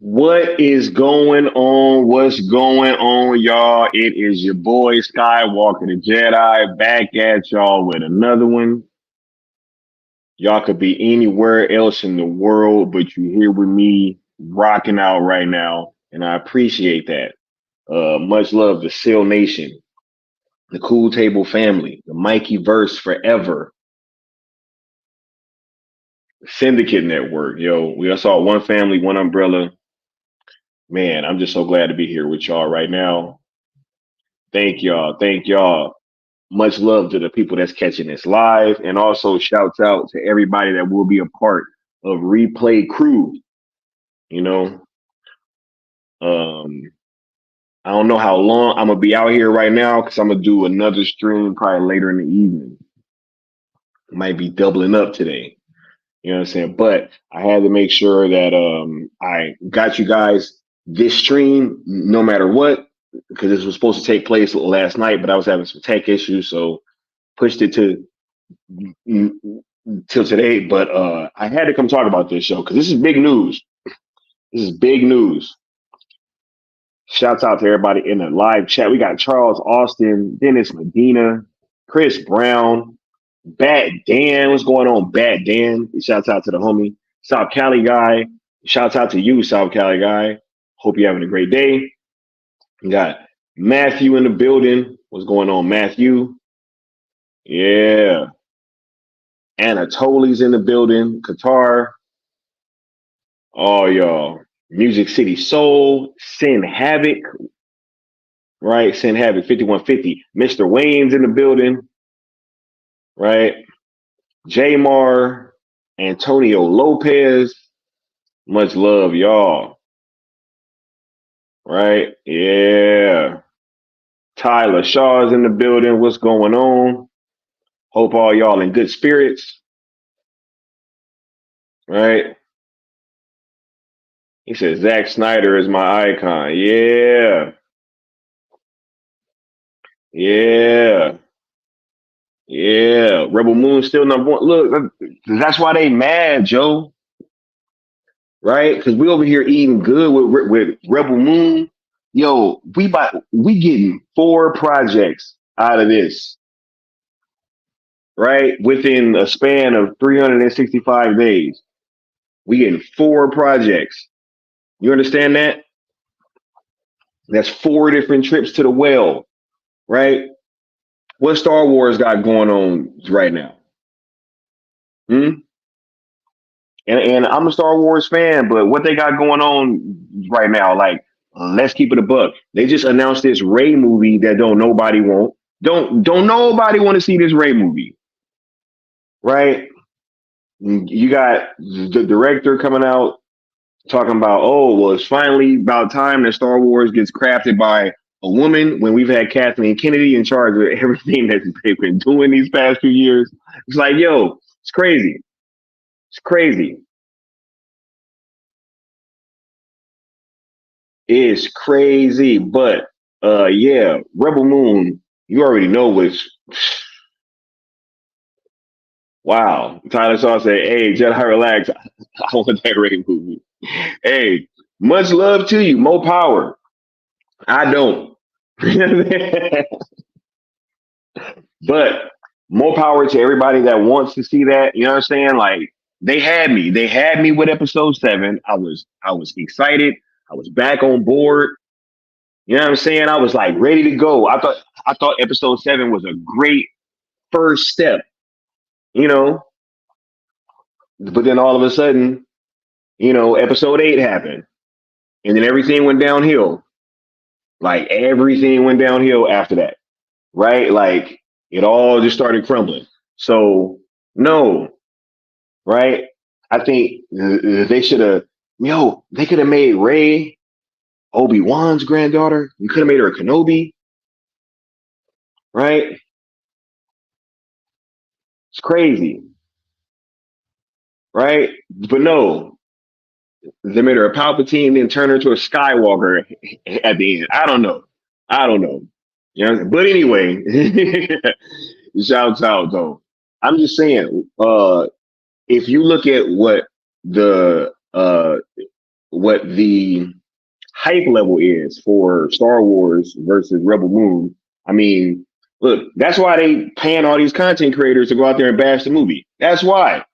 What is going on? What's going on, y'all? It is your boy Skywalker the Jedi back at y'all with another one. Y'all could be anywhere else in the world, but you're here with me rocking out right now, and I appreciate that. Much love to Seal Nation, the Cool Table family, the Mikey Verse forever, the Syndicate Network. Yo, we all saw one family, one umbrella. Man, I'm just so glad to be here with y'all right now. Thank y'all. Thank y'all. Much love to the people that's catching this live. And also shouts out to everybody that will be a part of Replay Crew. You know, um, I don't know how long I'm gonna be out here right now because I'm gonna do another stream probably later in the evening. Might be doubling up today. You know what I'm saying? But I had to make sure that I got you guys this stream no matter what, because this was supposed to take place last night, but I was having some tech issues, so pushed it to mm, till today. But I had to come talk about this show because this is big news. This is big news. Shouts out to everybody in the live chat. We got Charles Austin, Dennis Medina, Chris Brown, Bat Dan. What's going on, Bat Dan? Shouts out to the homie. South Cali guy. Shouts out to you, South Cali guy. Hope you're having a great day. We got Matthew in the building. What's going on, Matthew? Yeah. Anatoli's in the building. Qatar. Oh, y'all. Music City Soul. Sin Havoc. Right? Sin Havoc 5150. Mr. Wayne's in the building. Right? Jamar. Antonio Lopez. Much love, y'all. Right? Yeah. Tyler Shaw's in the building. What's going on? Hope all y'all in good spirits. Right? He says Zack Snyder is my icon. Yeah. Yeah. Yeah. Rebel Moon still number one. Look, that's why they mad, Joe. Right? Because we over here eating good with Rebel Moon. Yo, we getting 4 projects out of this, right? Within a span of 365 days. We getting 4 projects. You understand that? That's 4 different trips to the well, right? What Star Wars got going on right now? Hmm? And I'm a Star Wars fan, but what they got going on right now, like, let's keep it a buck. They just announced this Ray movie that don't nobody want. Don't nobody want to see this Ray movie, right? You got the director coming out talking about, oh, well, it's finally about time that Star Wars gets crafted by a woman when we've had Kathleen Kennedy in charge of everything that they've been doing these past few years. It's like, yo, it's crazy. It's crazy. It's crazy. But yeah, Rebel Moon, you already know what's wow. Tyler Shaw said, hey, Jedi, relax. I want that Ray movie. Hey, much love to you. More power. I don't. But more power to everybody that wants to see that. You know what I'm saying? Like they had me. They had me with episode 7. I was excited. I was back on board. You know what I'm saying? I was like ready to go. I thought episode 7 was a great first step, you know. But then all of a sudden, episode 8 happened. And then everything went downhill. Like everything went downhill after that. Right? Like it all just started crumbling. So no, right? I think they should have, they could have made Ray Obi-Wan's granddaughter. You could have made her a Kenobi, right? It's crazy, right? But no, they made her a Palpatine, then turn her to a Skywalker at the end. I don't know. I don't know. But anyway, shouts out though. I'm just saying, if you look at what the hype level is for Star Wars versus Rebel Moon. I mean, look, that's why they paying all these content creators to go out there and bash the movie. That's why.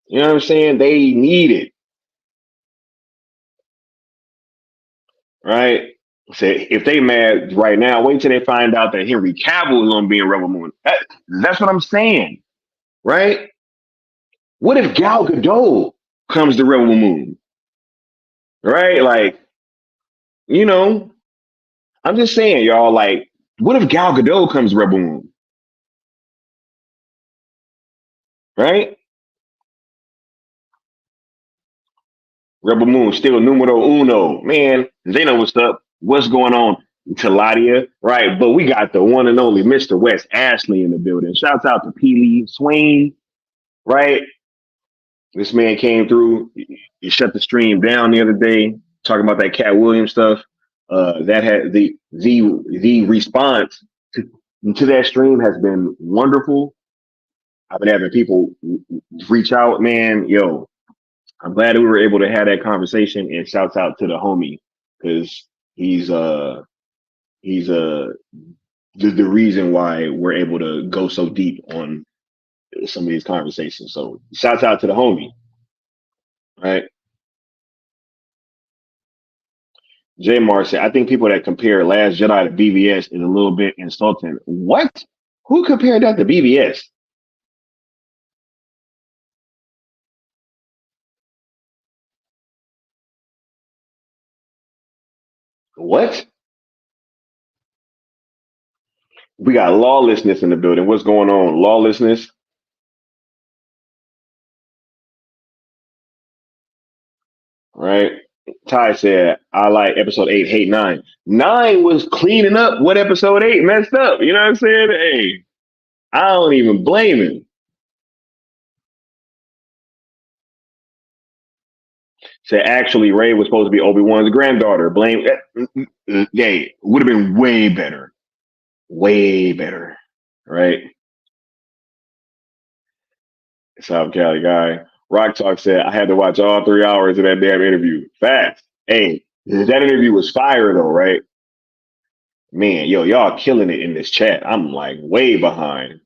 You know what I'm saying? They need it. Right? So if they mad right now, wait till they find out that Henry Cavill is gonna be in Rebel Moon. That's what I'm saying. Right? What if Gal Gadot comes to Rebel Moon? Right? Like, you know, I'm just saying, y'all, like, what if Gal Gadot comes to Rebel Moon? Right? Rebel Moon, still numero uno. Man, they know what's up. What's going on? Taladia, right? But we got the one and only Mr. West Ashley in the building. Shouts out to P. Lee Swain, right? This man came through. He shut the stream down the other day, talking about that Cat Williams stuff. That had the response to that stream has been wonderful. I've been having people reach out, man. Yo, I'm glad that we were able to have that conversation. And shouts out to the homie because he's he's the reason why we're able to go so deep on some of these conversations. So shouts out to the homie, right? J Mar said, I think people that compare Last Jedi to BVS is a little bit insulting. What? Who compared that to BVS? What? We got lawlessness in the building. What's going on? Lawlessness, right? Ty said, I like episode 8, hate 9. 9 was cleaning up what episode 8 messed up. You know what I'm saying? Hey, I don't even blame him. Said, actually, Ray was supposed to be Obi-Wan's granddaughter. Blame. Yeah, would have been way better. Way better. Right? South Cali guy. Rock Talk said, I had to watch all 3 hours of that damn interview. Fast. Hey, that interview was fire though, right? Man, yo, y'all killing it in this chat. I'm like way behind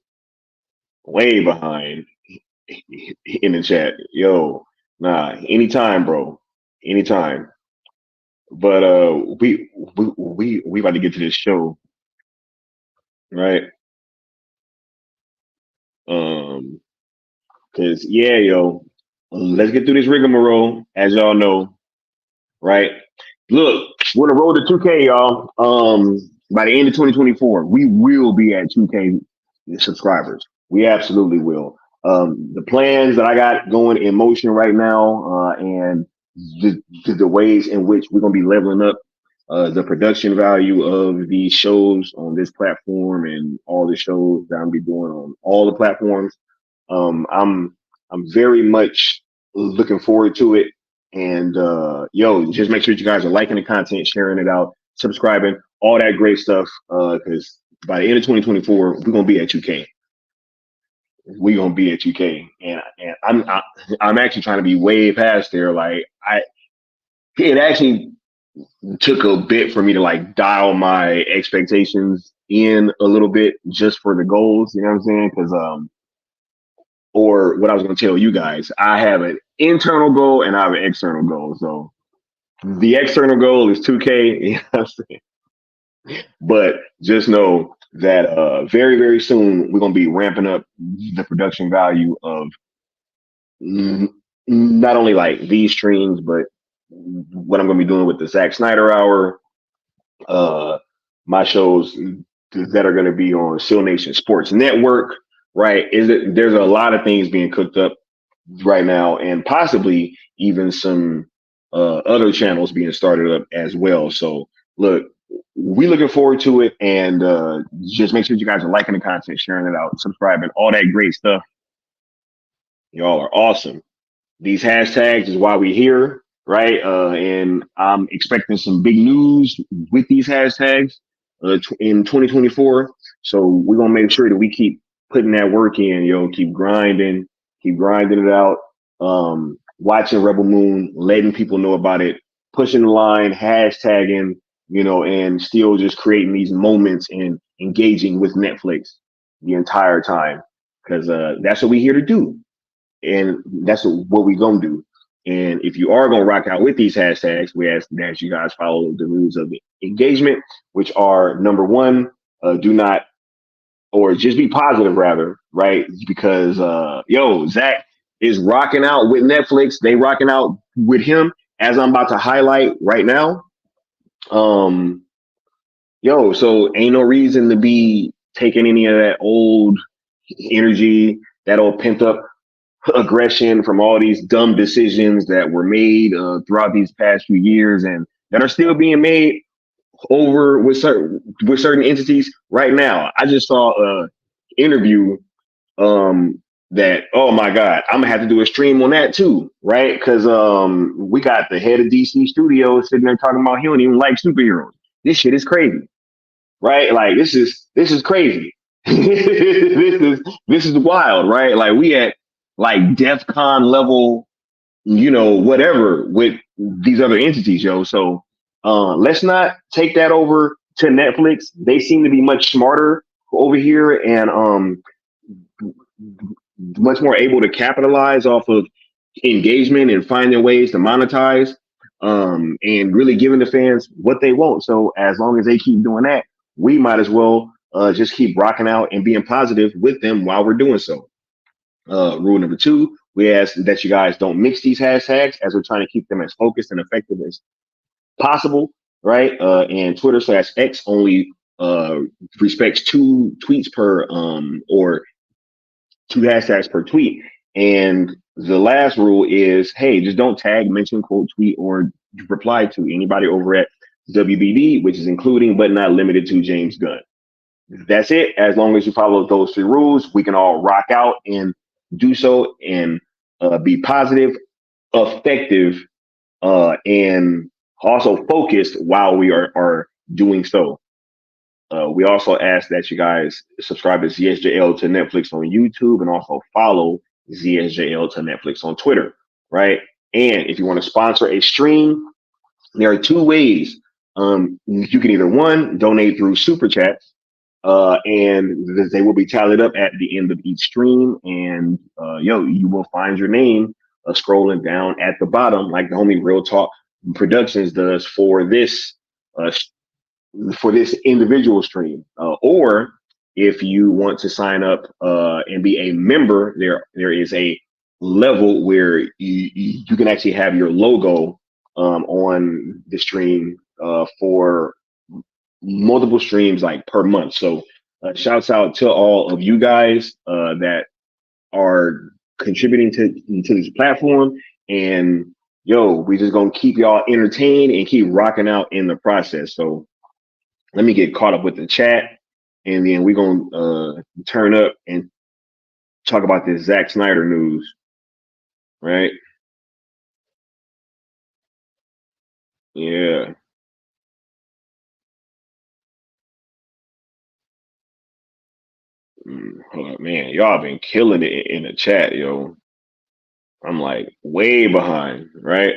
in the chat. Yo, nah, anytime, bro. Anytime. But we about to get to this show, right? Um, cause yeah, yo, let's get through this rigmarole, as y'all know, right? Look, we're on the road to 2K, y'all. By the end of 2024, we will be at 2K subscribers. We absolutely will. The plans that I got going in motion right now, and the ways in which we're gonna be leveling up the production value of these shows on this platform and all the shows that I'm gonna be doing on all the platforms. I'm very much looking forward to it. And yo, just make sure you guys are liking the content, sharing it out, subscribing, all that great stuff. Because by the end of 2024, we're gonna be at 2K. We're gonna be at 2K, and I'm actually trying to be way past there. Like it actually took a bit for me to like dial my expectations in a little bit just for the goals. You know what I'm saying? Because or what I was going to tell you guys, I have an internal goal and I have an external goal. So the external goal is 2K, you know what I'm saying? But just know that very, very soon we're going to be ramping up the production value of not only like these streams, but what I'm going to be doing with the Zack Snyder Hour, uh, my shows that are going to be on Seal Nation Sports Network, right? There's a lot of things being cooked up right now, and possibly even some other channels being started up as well. So look, we looking forward to it, and just make sure you guys are liking the content, sharing it out, subscribing, all that great stuff. Y'all are awesome. These hashtags is why we're here, right? And I'm expecting some big news with these hashtags in 2024. So we're gonna make sure that we keep putting that work in, yo. Keep grinding it out. Watching Rebel Moon, letting people know about it, pushing the line, hashtagging, you know, and still just creating these moments and engaging with Netflix the entire time because that's what we're here to do, and that's what we gonna do. And if you are gonna rock out with these hashtags, we ask that you guys follow the rules of the engagement, which are number one, do not or just be positive rather, right? Because yo, Zach is rocking out with Netflix. They rocking out with him as I'm about to highlight right now. Um, yo, so ain't no reason to be taking any of that old energy, that old pent up aggression, from all these dumb decisions that were made throughout these past few years and that are still being made over with certain entities right now. I just saw a interview that, oh my god, I'm gonna have to do a stream on that too, right? Because we got the head of DC Studios sitting there talking about he don't even like superheroes. This shit is crazy, right? Like this is crazy. This is wild, right? Like we at like DEF CON level, whatever with these other entities, yo. So let's not take that over to Netflix. They seem to be much smarter over here and much more able to capitalize off of engagement and finding ways to monetize and really giving the fans what they want. So as long as they keep doing that, we might as well just keep rocking out and being positive with them while we're doing so. Rule number two, we ask that you guys don't mix these hashtags as we're trying to keep them as focused and effective as possible, right? And Twitter/X only respects 2 tweets per or 2 hashtags per tweet. And the last rule is, hey, just don't tag, mention, quote, tweet, or reply to anybody over at WBD, which is including but not limited to James Gunn. That's it. As long as you follow those 3 rules, we can all rock out and do so and be positive, effective, and also focused while we are doing so. We also ask that you guys subscribe to ZSJL to Netflix on YouTube and also follow ZSJL to Netflix on Twitter, right? And if you want to sponsor a stream, there are 2 ways. You can either, one, donate through Super Chats, and they will be tallied up at the end of each stream. And, you will find your name scrolling down at the bottom like the homie Real Talk Productions does uh, for this individual stream. Or if you want to sign up and be a member, there is a level where you can actually have your logo on the stream for multiple streams like per month. So shouts out to all of you guys that are contributing to this platform. And we just gonna keep y'all entertained and keep rocking out in the process. So let me get caught up with the chat, and then we're gonna turn up and talk about this Zack Snyder news, right? Yeah. Hold up, man. Y'all been killing it in the chat, yo. I'm like way behind, right?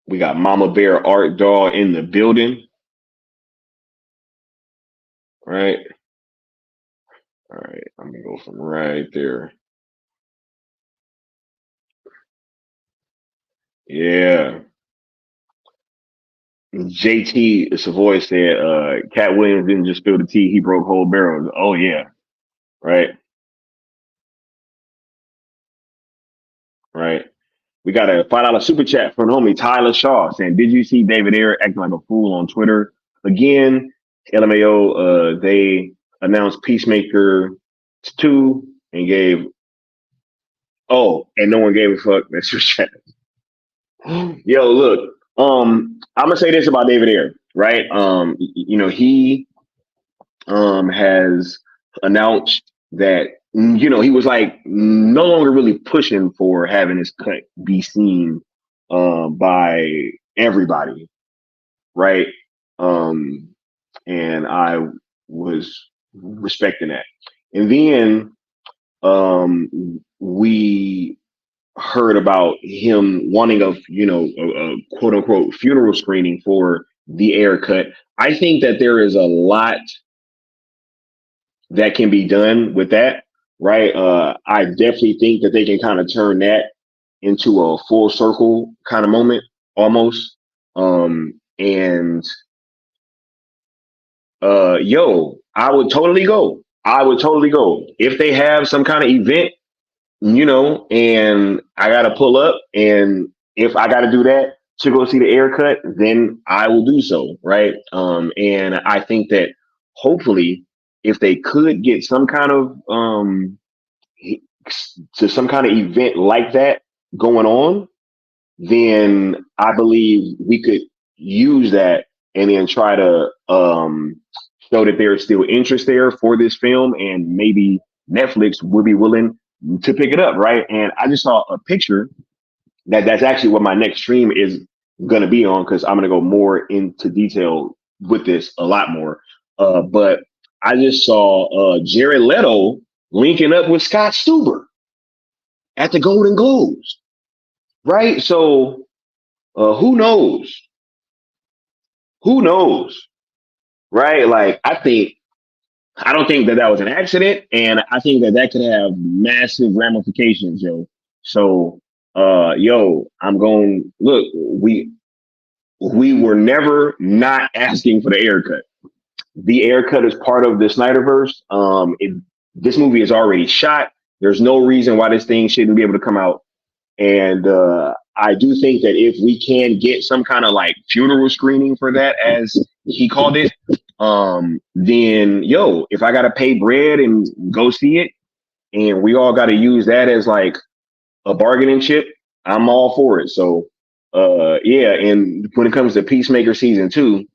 We got Mama Bear Art Doll in the building, right? All right, I'm gonna go from right there. Yeah. JT Savoy said, Cat Williams didn't just spill the tea, he broke whole barrels. Oh yeah, right, right. We got a $5 super chat from homie Tyler Shaw saying, did you see David Ayer acting like a fool on Twitter? Again, LMAO, they announced Peacemaker 2 and gave, and no one gave a fuck. That's your chat. Yo, look, I'm gonna say this about David Ayer, right? He has announced that he was like no longer really pushing for having his cut be seen by everybody, right? And I was respecting that. And then we heard about him wanting a quote unquote funeral screening for the Ayer cut. I think that there is a lot that can be done with that, right? I definitely think that they can kind of turn that into a full circle kind of moment almost. And I would totally go. I would totally go. If they have some kind of event, and I gotta pull up, and if I gotta do that to go see the Ayer cut, then I will do so, right? And I think that hopefully if they could get some kind of to some kind of event like that going on, then I believe we could use that and then try to show that there's still interest there for this film, and maybe Netflix would be willing to pick it up, right? And I just saw a picture that's actually what my next stream is going to be on, because I'm going to go more into detail with this a lot more. But I just saw Jared Leto linking up with Scott Stuber at the Golden Globes, right? So who knows? Who knows? Right? Like, I don't think that was an accident, and I think that could have massive ramifications, yo. So, yo, I'm going. Look, we were never not asking for the haircut. The haircut is part of the Snyderverse. This movie is already shot. There's no reason why this thing shouldn't be able to come out. And I do think that if we can get some kind of like funeral screening for that, as he called it, then yo, if I gotta pay bread and go see it, and we all gotta use that as like a bargaining chip, I'm all for it. So yeah, and when it comes to Peacemaker season 2,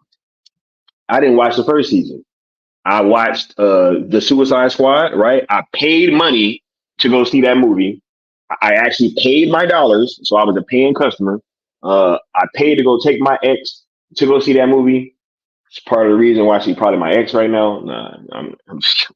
I didn't watch the first season. I watched the Suicide Squad, right? I paid money to go see that movie. I actually paid my dollars, so I was a paying customer. I paid to go take my ex to go see that movie. It's part of the reason why she's probably my ex right now. Nah, I'm just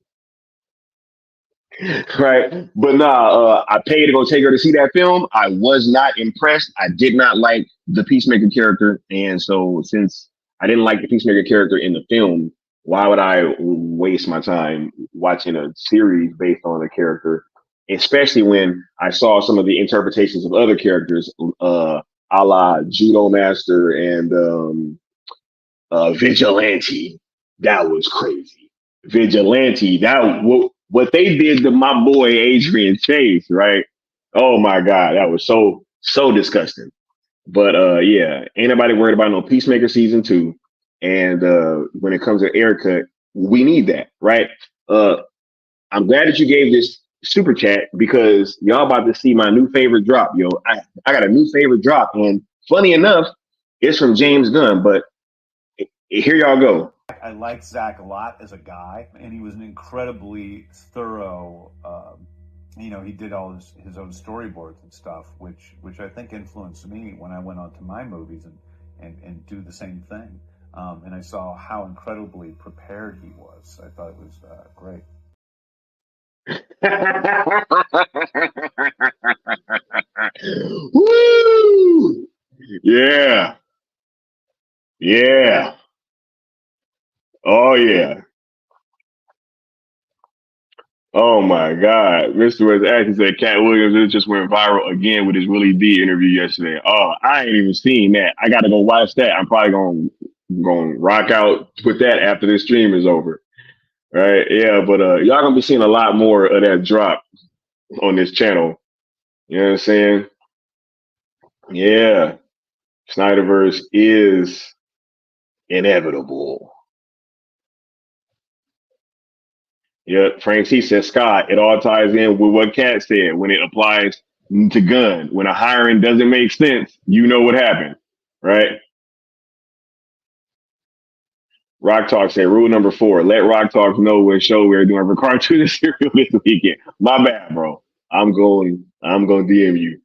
right. But nah, I paid to go take her to see that film. I was not impressed. I did not like the Peacemaker character. And so since I didn't like the Peacemaker character in the film, why would I waste my time watching a series based on a character? Especially when I saw some of the interpretations of other characters, a la Judo Master and Vigilante. That was crazy. Vigilante. What they did to my boy Adrian Chase, right? Oh my God, that was so disgusting. But yeah, ain't nobody worried about no Peacemaker season 2. And when it comes to haircut, we need that, right? I'm glad that you gave this super chat, because y'all about to see my new favorite drop, yo. I got a new favorite drop, and funny enough, it's from James Gunn. But here y'all go. I like Zack a lot as a guy, and he was an incredibly thorough. He did all his own storyboards and stuff, which I think influenced me when I went on to my movies and do the same thing. And I saw how incredibly prepared he was. I thought it was great. Woo! Yeah. Yeah. Oh yeah. Oh my God. Mr. West actually said Cat Williams it just went viral again with his Willie D interview yesterday. Oh, I ain't even seen that. I gotta go watch that. I'm probably gonna rock out with that after this stream is over. Right? Yeah, but y'all gonna be seeing a lot more of that drop on this channel. You know what I'm saying? Yeah. Snyderverse is inevitable. Yeah, Frank C says, Scott, it all ties in with what Kat said when it applies to Gunn. When a hiring doesn't make sense, you know what happened, right? Rock Talk said, rule number 4, let Rock Talk know what show we're doing for Cartoon Serial this weekend. My bad, bro. I'm going DM you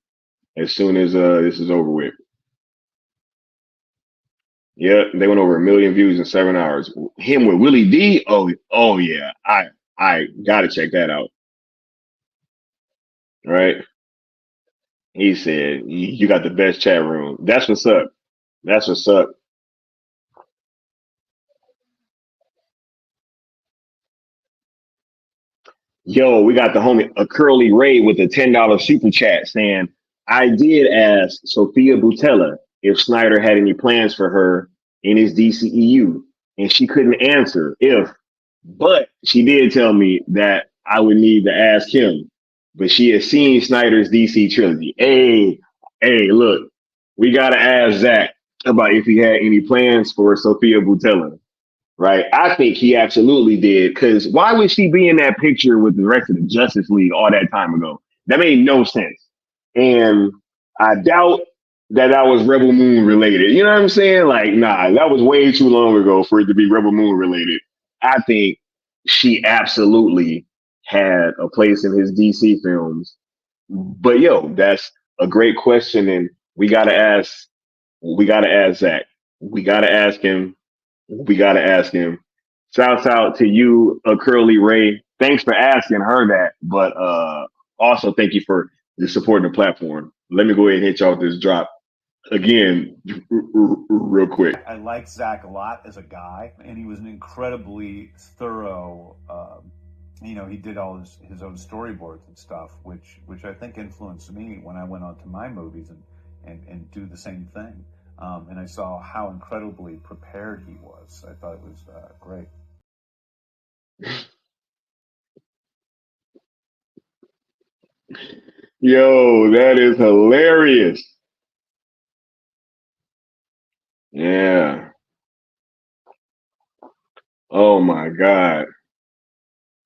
as soon as this is over with. Yeah, they went over 1 million views in 7 hours. Him with Willie D. Oh yeah. I gotta check that out. Right? He said, you got the best chat room. That's what's up. That's what's up. Yo, we got the homie a Curly Ray with a $10 super chat saying, I did ask Sophia Boutella if Snyder had any plans for her in his DCEU, and she couldn't answer but she did tell me that I would need to ask him. But she has seen Snyder's DC trilogy. Hey, look, we gotta ask Zach about if he had any plans for Sophia Boutella, right? I think he absolutely did. Because why would she be in that picture with the rest of the Justice League all that time ago? That made no sense. And I doubt that was Rebel Moon related. You know what I'm saying? Like, nah, that was way too long ago for it to be Rebel Moon related. I think she absolutely had a place in his DC films. But yo, that's a great question, and we gotta ask Zach. We gotta ask him. We gotta ask him. Shouts out to you, Curly Ray. Thanks for asking her that, but also thank you for the supporting the platform. Let me go ahead and hit y'all with this drop again, real quick. I like Zack a lot as a guy, and he was an incredibly thorough. He did all his own storyboards and stuff, which I think influenced me when I went on to my movies and do the same thing. And I saw how incredibly prepared he was. I thought it was great. Yo, that is hilarious. Yeah. Oh my God.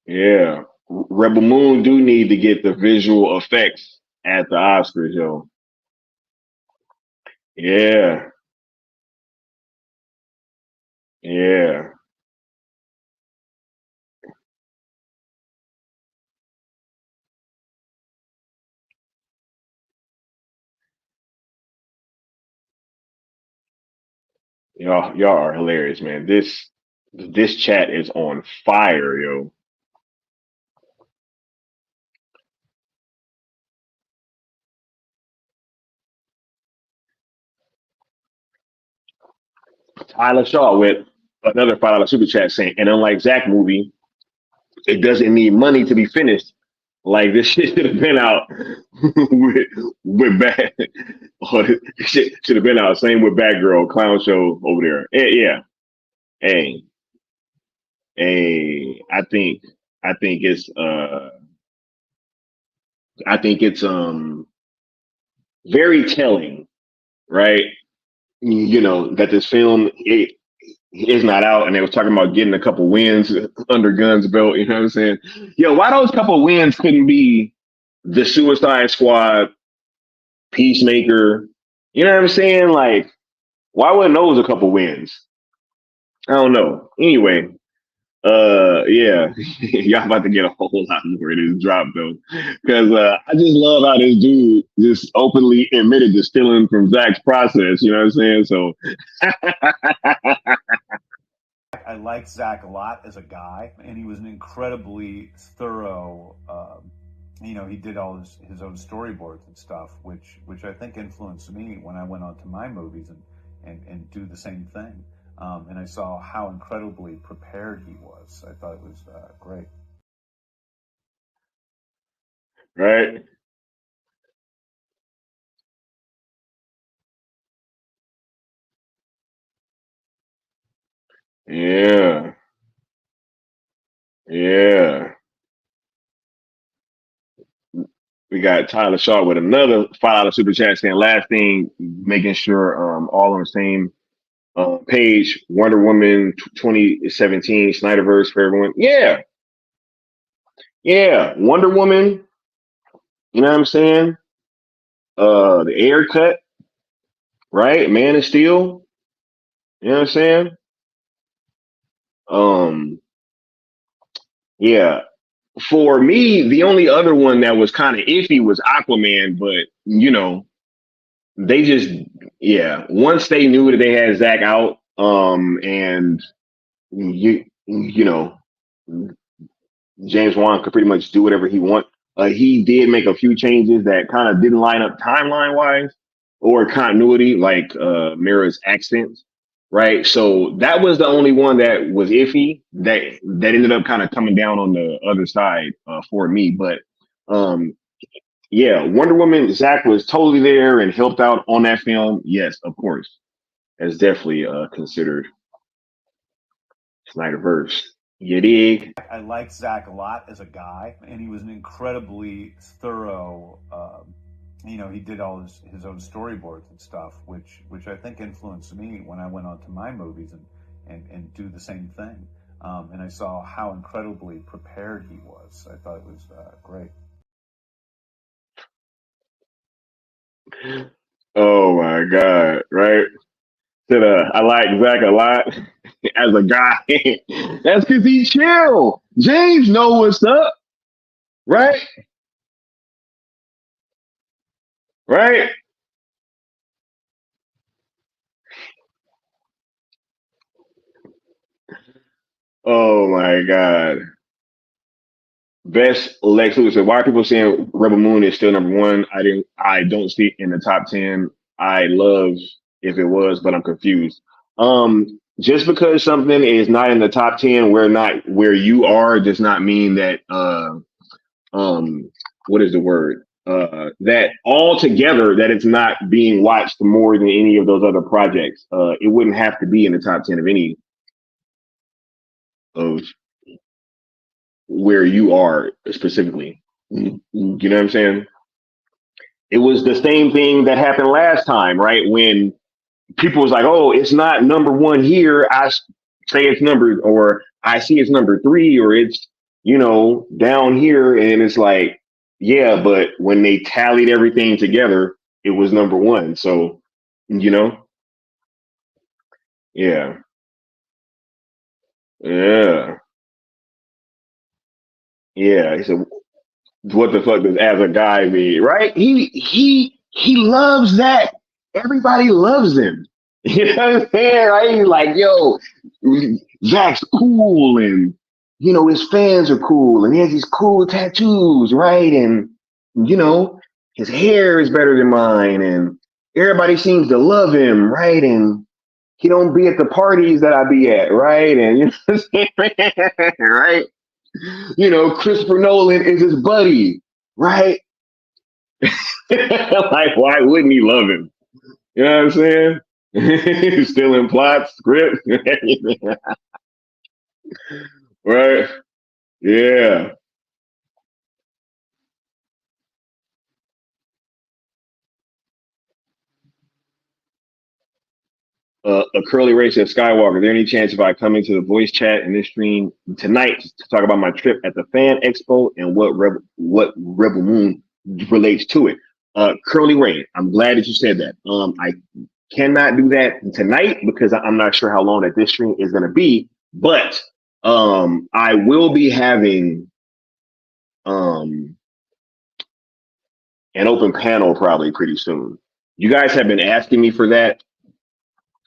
Yeah. Rebel Moon do need to get the visual effects at the Oscars, yo. Yeah. Yeah. Y'all are hilarious, man. This chat is on fire, yo. Tyler Shaw with another $5 super chat saying, and unlike Zach movie, it doesn't need money to be finished. Like this shit should have been out with bad. Oh, this shit should have been out. Same with Batgirl clown show over there. Yeah. Hey, hey. I think it's very telling, right? That this film is not out, and they was talking about getting a couple wins under Gunn's belt. You know what I'm saying? Yo, why those couple wins couldn't be the Suicide Squad, Peacemaker? You know what I'm saying? Like, why wasn't those a couple wins? I don't know. Anyway, yeah, y'all about to get a whole lot more of this drop though, because I just love how this dude just openly admitted to stealing from Zach's process. You know what I'm saying? So, I like Zack a lot as a guy, and he was an incredibly thorough. He did all his own storyboards and stuff, which I think influenced me when I went on to my movies and do the same thing. And I saw how incredibly prepared he was. I thought it was great. right? Yeah, yeah. We got Tyler Shaw with another $5 super chat saying last thing, making sure all on the same page. Wonder Woman 2017 Snyderverse for everyone. Yeah, yeah. Wonder Woman. You know what I'm saying? The Air Cut, right? Man of Steel. You know what I'm saying? Um, yeah. For me, the only other one that was kind of iffy was Aquaman, but they just yeah. Once they knew that they had Zach out, and you know, James Wan could pretty much do whatever he want. He did make a few changes that kind of didn't line up timeline wise or continuity, like Mira's accents, right? So that was the only one that was iffy. That ended up kind of coming down on the other side for me. But um, yeah, Wonder Woman, Zach was totally there and helped out on that film. Yes, of course, that's definitely considered Snyderverse. You dig? I like Zack a lot as a guy, and he was an incredibly thorough. He did all his own storyboards and stuff, which I think influenced me when I went on to my movies and do the same thing. And I saw how incredibly prepared he was. I thought it was great. Oh my God, right? I like Zach a lot as a guy. That's because he chill. James know what's up, right? Right? Oh my God. Best Lex Luthor. So why are people saying Rebel Moon is still number one? I don't see it in the top 10. I love if it was, but I'm confused. Just because something is not in the top 10, where not where you are, does not mean that um what is the word? That altogether that it's not being watched more than any of those other projects. It wouldn't have to be in the top 10 of any of where you are specifically. You know what I'm saying? It was the same thing that happened last time, right? When people was like, "Oh, it's not number one here." Say it's number, or I see it's number three, or it's down here, and it's like, yeah, but when they tallied everything together, it was number one. So, you know, yeah, yeah, yeah. He said, what the fuck does as a guy mean, right? He loves that. Everybody loves him. You know what I'm saying? Right? He's like, yo, Zach's cool, and his fans are cool, and he has these cool tattoos, right? And you know, his hair is better than mine, and everybody seems to love him, right? And he don't be at the parties that I be at, right? And you know what I'm saying? Right? Christopher Nolan is his buddy, right? Like, why wouldn't he love him? You know what I'm saying? Still in plot, script, right? Yeah. A curly ray says, Skywalker, is there any chance if I come into the voice chat in this stream tonight to talk about my trip at the Fan Expo and what Rebel Moon relates to it? Curly Ray, I'm glad that you said that. I cannot do that tonight because I'm not sure how long that this stream is going to be, but I will be having um, an open panel probably pretty soon. You guys have been asking me for that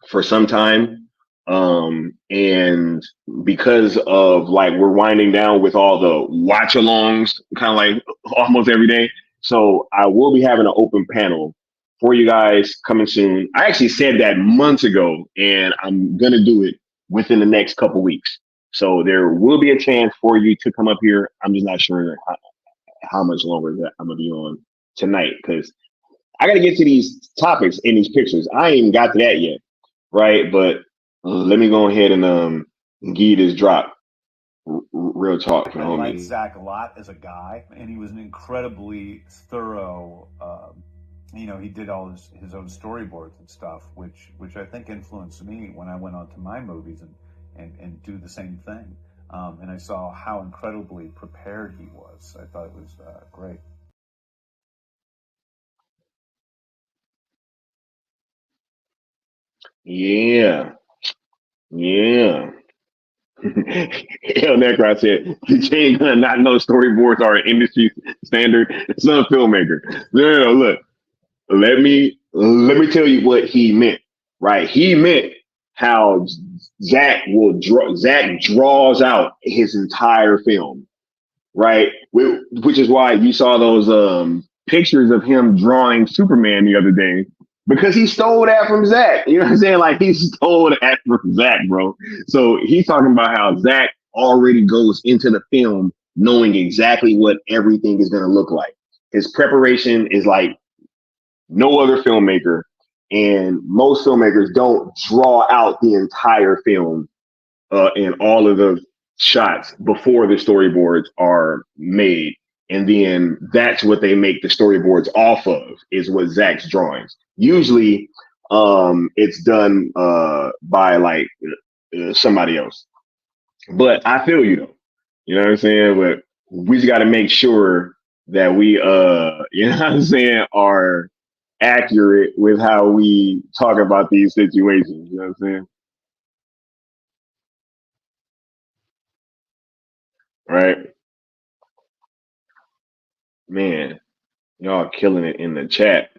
for some time. And because of like we're winding down with all the watch alongs kind of like almost every day. So I will be having an open panel for you guys coming soon. I actually said that months ago, and I'm gonna do it within the next couple weeks. So there will be a chance for you to come up here. I'm just not sure how much longer that I'm gonna be on tonight because I gotta get to these topics in these pictures. I ain't even got to that yet, right? But let me go ahead and give you this drop. Real talk for I like homie. Zach a lot as a guy, and he was an incredibly thorough. He did all his own storyboards and stuff, which I think influenced me when I went on to my movies and do the same thing. And I saw how incredibly prepared he was. I thought it was great. Yeah, yeah. Hell, Necro said, "You ain't gonna not know storyboards are an industry standard." Some filmmaker. No, look. Let me tell you what he meant. Right? He meant how Zach draws out his entire film, right? Which is why you saw those pictures of him drawing Superman the other day because he stole that from Zach. You know what I'm saying? Like he stole that from Zach, bro. So he's talking about how Zach already goes into the film knowing exactly what everything is going to look like. His preparation is like no other filmmaker, and most filmmakers don't draw out the entire film and all of the shots before the storyboards are made. And then that's what they make the storyboards off of is what Zach's drawings. Usually it's done by like somebody else. But I feel you though. You know what I'm saying? But we just got to make sure that we, you know what I'm saying, are accurate with how we talk about these situations. You know what I'm saying? Right, man. Y'all killing it in the chat.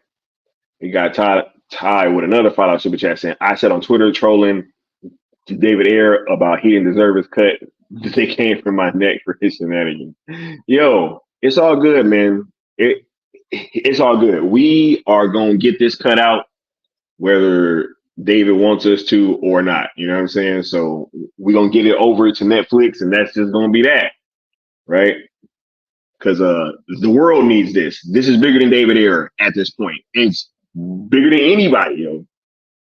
We got tied with another $5 super chat saying, I said on Twitter trolling David Ayer about he didn't deserve his cut. They came from my neck for his shenanigans. Yo, it's all good, man. It's all good. We are gonna get this cut out whether David wants us to or not. You know what I'm saying? So we're gonna get it over to Netflix, and that's just gonna be that, right? Because the world needs this. This is bigger than David Ayer at this point. It's bigger than anybody, yo.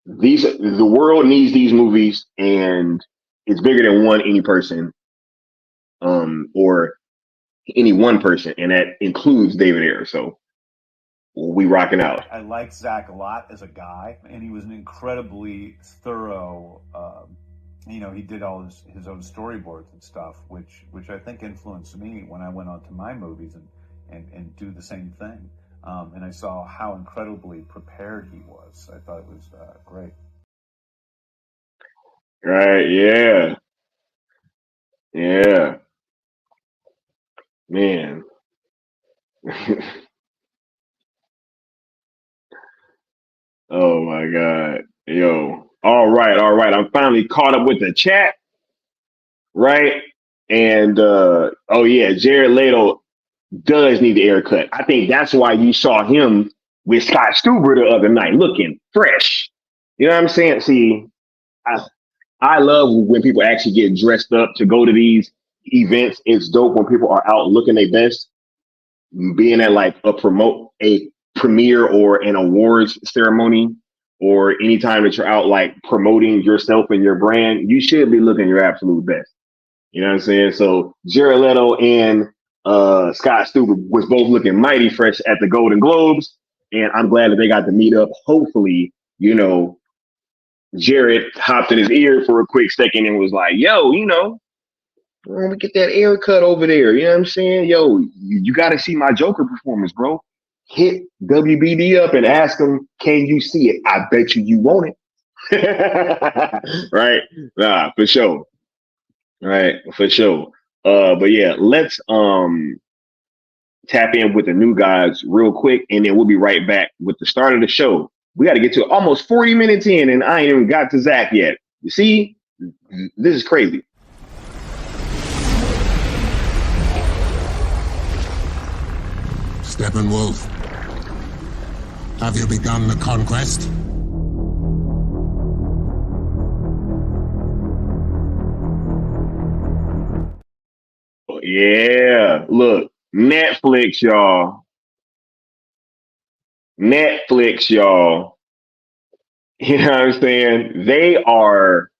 The world needs these movies, and it's bigger than any person, or any one person, and that includes David Ayer. So we rocking out. I like Zack a lot as a guy, and he was an incredibly thorough. He did all his own storyboards and stuff, which I think influenced me when I went on to my movies and do the same thing. And I saw how incredibly prepared he was. I thought it was great. Right? Yeah. Yeah. Man. Oh my God. Yo. All right, all right. I'm finally caught up with the chat, right? And oh yeah, Jared Leto does need the haircut. I think that's why you saw him with Scott Stuber the other night, looking fresh. You know what I'm saying? See, I, I love when people actually get dressed up to go to these events. It's dope when people are out looking their best, being at like a premiere or an awards ceremony, or anytime that you're out like promoting yourself and your brand, you should be looking your absolute best. You know what I'm saying? So Jared Leto and Scott Stuber was both looking mighty fresh at the Golden Globes, and I'm glad that they got to meet up. Hopefully, Jared hopped in his ear for a quick second and was like, "Yo, let me get that air cut over there." You know what I'm saying? Yo, you got to see my Joker performance, bro. Hit WBD up and ask him, "Can you see it?" I bet you want it. Right? Nah, for sure. Right, for sure. But yeah, let's tap in with the new guys real quick, and then we'll be right back with the start of the show. We got to get to almost 40 minutes in, and I ain't even got to Zach yet. You see, this is crazy. Steppenwolf, have you begun the conquest? Yeah, look, Netflix, y'all. Netflix, y'all. You know what I'm saying? They are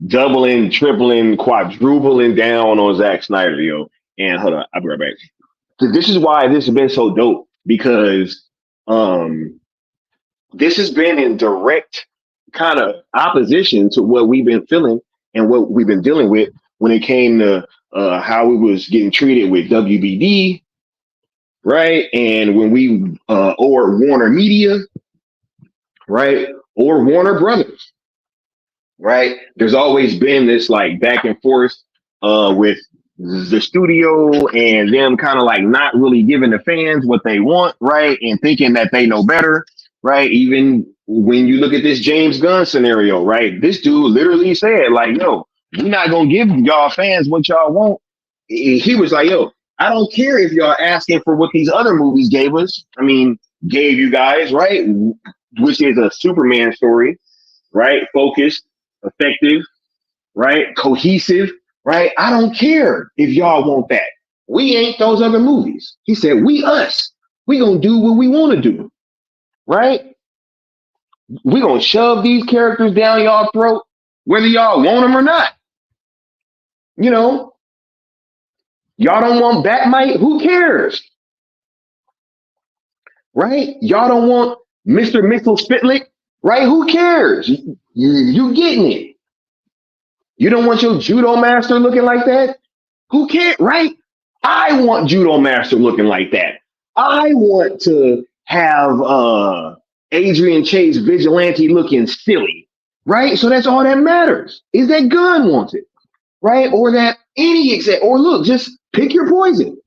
doubling, tripling, quadrupling down on Zack Snyder, yo. And hold on, I'll be right back. This is why this has been so dope, because this has been in direct kind of opposition to what we've been feeling and what we've been dealing with when it came to how we was getting treated with WBD, right? And when we or Warner Media, right? Or Warner Brothers, right? There's always been this like back and forth with the studio and them kind of like not really giving the fans what they want, right? And thinking that they know better, right? Even when you look at this James Gunn scenario, right? This dude literally said, like, yo, we're not gonna give y'all fans what y'all want. He was like, yo, I don't care if y'all asking for what these other movies gave us. I mean, gave you guys, right? Which is a Superman story, right? Focused, effective, right? Cohesive, right? I don't care if y'all want that. We ain't those other movies. He said, we us. We gonna do what we want to do, right? We gonna shove these characters down y'all throat, whether y'all want them or not. You know, y'all don't want Batmite. Who cares, right? Y'all don't want Mr. Mitchell Spitlick, right? Who cares? You getting it. You don't want your judo master looking like that? Who can't, right? I want judo master looking like that. I want to have Adrian Chase vigilante looking silly, right? So that's all that matters. Is that Gunn wants it, right? Or that any exec, or look, just pick your poison,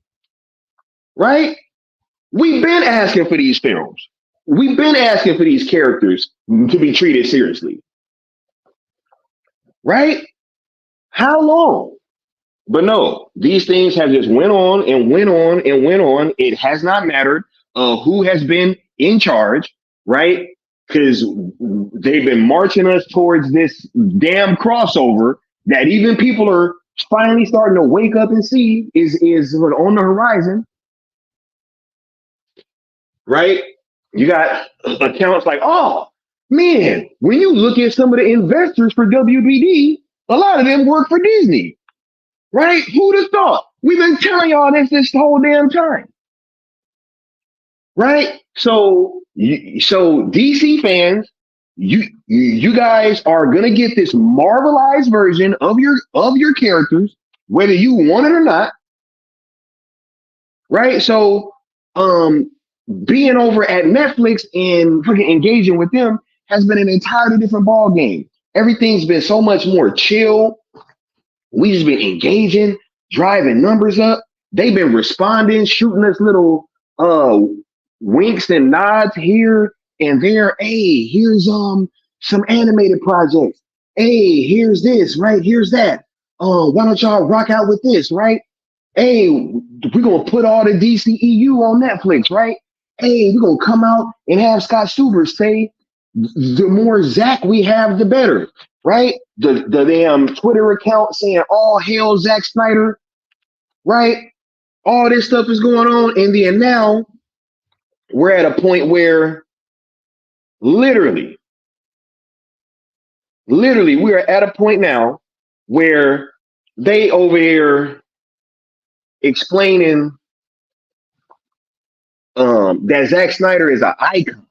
right? We've been asking for these films. We've been asking for these characters to be treated seriously, right? How long? But no, these things have just went on and went on and went on. It has not mattered who has been in charge, right? Because they've been marching us towards this damn crossover that even people are finally starting to wake up and see is on the horizon, right? You got accounts like, oh man, when you look at some of the investors for WBD, a lot of them work for Disney, right? Who'd have thought? We've been telling y'all this whole damn time, right? So DC fans, you guys are gonna get this marvelized version of your characters, whether you want it or not, right? So, being over at Netflix and freaking engaging with them has been an entirely different ball game. Everything's been so much more chill. We just been engaging, driving numbers up. They've been responding, shooting us little winks and nods here and there. Hey, here's some animated projects. Hey, here's this, right? Here's that. Why don't y'all rock out with this, right? Hey, we're gonna put all the DCEU on Netflix, right? Hey, we're gonna come out and have Scott Stuber say the more Zack we have, the better, right? The damn Twitter account saying all hail Zack Snyder, right? All this stuff is going on, and then now we're at a point where literally we are at a point now where they over here explaining that Zack Snyder is an icon.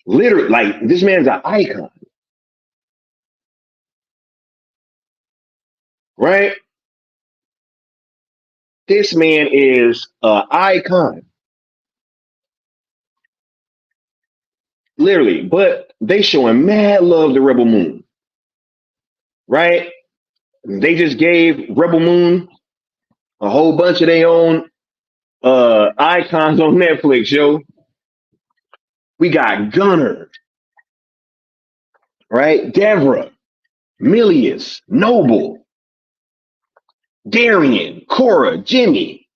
Literally, like this man's an icon, right? This man is an icon, literally. But they showing mad love to Rebel Moon, right? They just gave Rebel Moon a whole bunch of their own icons on Netflix, yo. We got Gunner, right? Devra, Milius, Noble, Darian, Cora, Jimmy,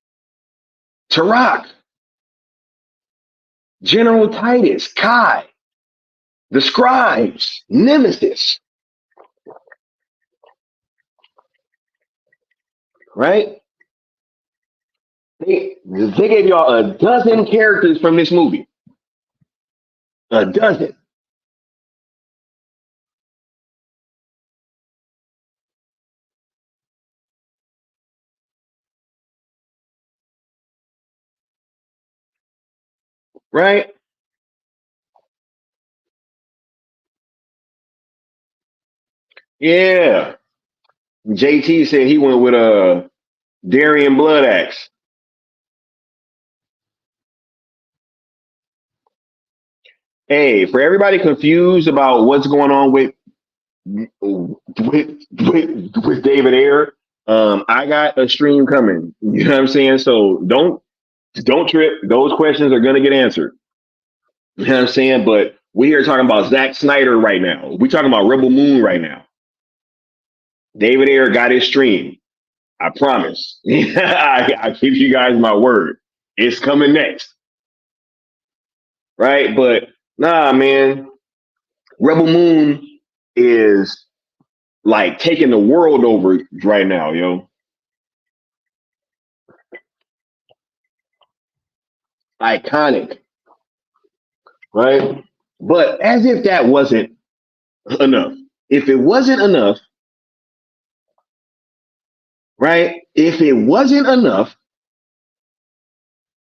Tarak, General Titus, Kai, the Scribes, Nemesis, right? They gave y'all a dozen characters from this movie. A dozen. Right? Yeah. JT said he went with a Darian Bloodaxe. Hey, for everybody confused about what's going on with David Ayer, I got a stream coming. You know what I'm saying? So don't trip. Those questions are gonna get answered. You know what I'm saying? But we are talking about Zack Snyder right now. We're talking about Rebel Moon right now. David Ayer got his stream. I promise. I give you guys my word. It's coming next. Right? But nah, man. Rebel Moon is like taking the world over right now, yo. Iconic. Right? But as if that wasn't enough. If it wasn't enough, right? If it wasn't enough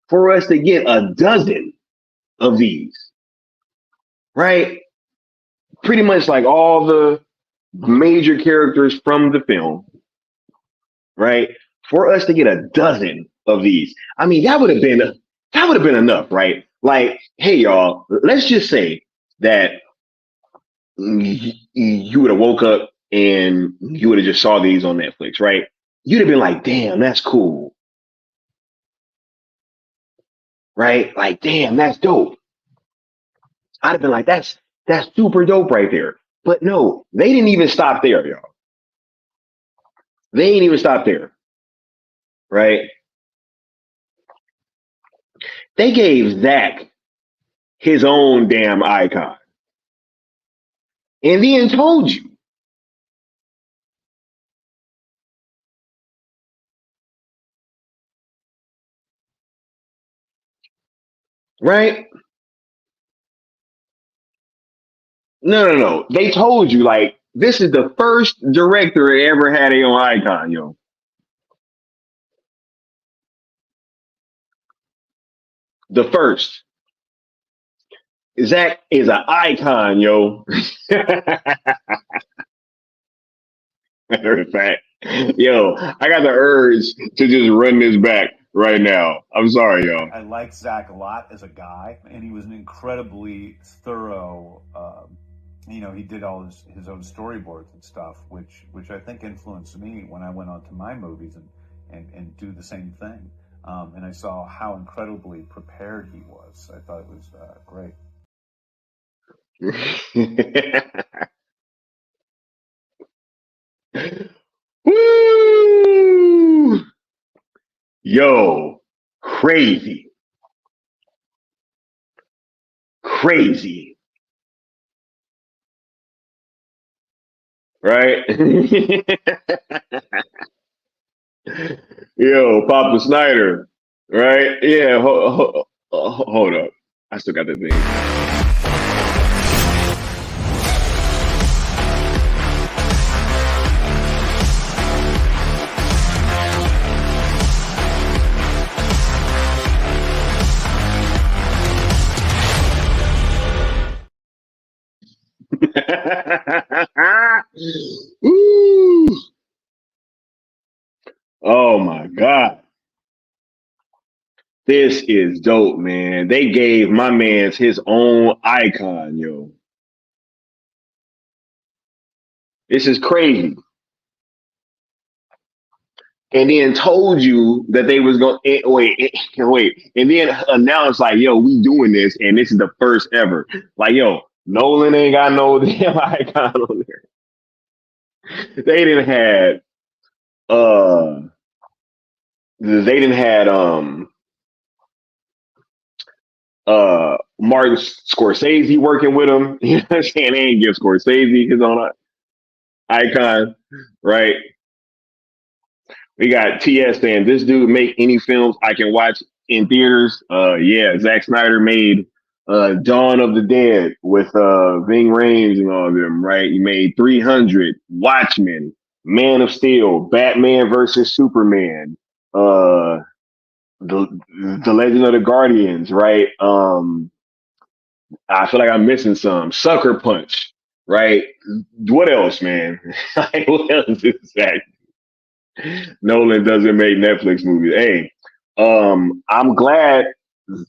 for us to get a dozen of these, right? Pretty much like all the major characters from the film, right? For us to get a dozen of these, I mean, that would have been enough, right? Like, hey, y'all, let's just say that you would have woke up and you would have just saw these on Netflix, right? You'd have been like, damn, that's cool, right? Like, damn, that's dope. I'd have been like, that's super dope right there. But no, they didn't even stop there, y'all. They ain't even stop there, right? They gave Zach his own damn icon and then told you, right? No. They told you, like, this is the first director that ever had a own icon, yo. The first. Zach is an icon, yo. Matter of fact, yo, I got the urge to just run this back right now. I'm sorry, y'all. I liked Zach a lot as a guy, and he was an incredibly thorough. He did all his own storyboards and stuff, which I think influenced me when I went on to my movies and do the same thing. And I saw how incredibly prepared he was. I thought it was great. Woo! Yo, crazy, crazy, right? Yo, Papa Snyder, right? Yeah, hold up. I still got the thing. Ooh. Oh my God. This is dope, man. They gave my man's his own icon, yo. This is crazy. And then told you that they was going to wait, and then announced like, yo, we doing this, and this is the first ever. Like, yo, Nolan ain't got no damn icon on there. They didn't had uh they didn't had Martin Scorsese working with him. You know what I'm saying? They ain't give Scorsese his own icon, right? We got TS saying this dude make any films I can watch in theaters. Yeah, Zack Snyder made Dawn of the Dead with Ving Rhames and all of them, right? He made 300, Watchmen, Man of Steel, Batman versus Superman, the Legend of the Guardians, right? I feel like I'm missing some. Sucker Punch, right? What else, man? Like, what else is that? Nolan doesn't make Netflix movies. Hey, I'm glad,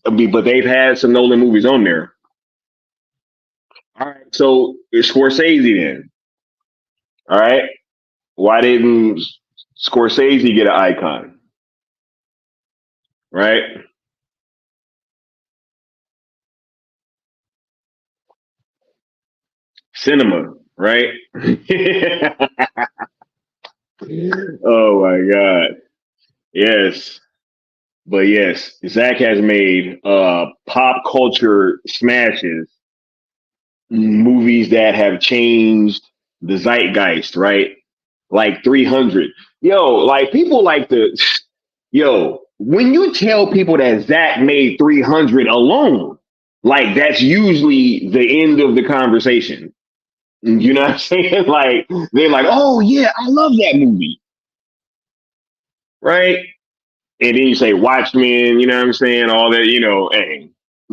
but they've had some Nolan movies on there. All right, so it's Scorsese then. All right, why didn't Scorsese get an icon? Right, cinema. Right. Oh my God. Yes. But yes, Zach has made pop culture smashes, movies that have changed the zeitgeist, right? Like 300. Yo, like people like to, yo, when you tell people that Zach made 300 alone, like that's usually the end of the conversation. You know what I'm saying? Like they're like, oh yeah, I love that movie, right? And then you say Watchmen, you know what I'm saying? All that, hey,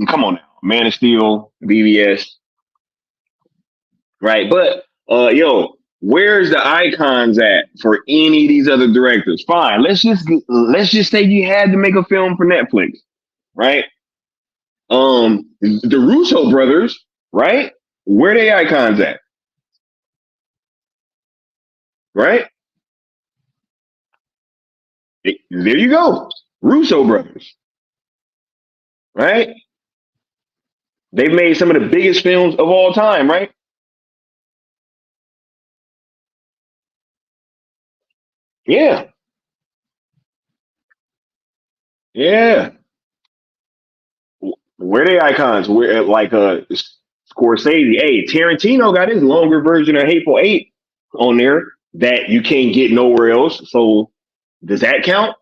come on now. Man of Steel, BBS, right? But yo, Where's the icons at for any of these other directors? Fine, let's just say you had to make a film for Netflix, right? The Russo brothers, right? Where they icons at, right? There you go, Russo brothers, right? They've made some of the biggest films of all time, right? Yeah, yeah. Where they icons? Where like Scorsese? Hey, Tarantino got his longer version of Hateful Eight on there that you can't get nowhere else. So does that count?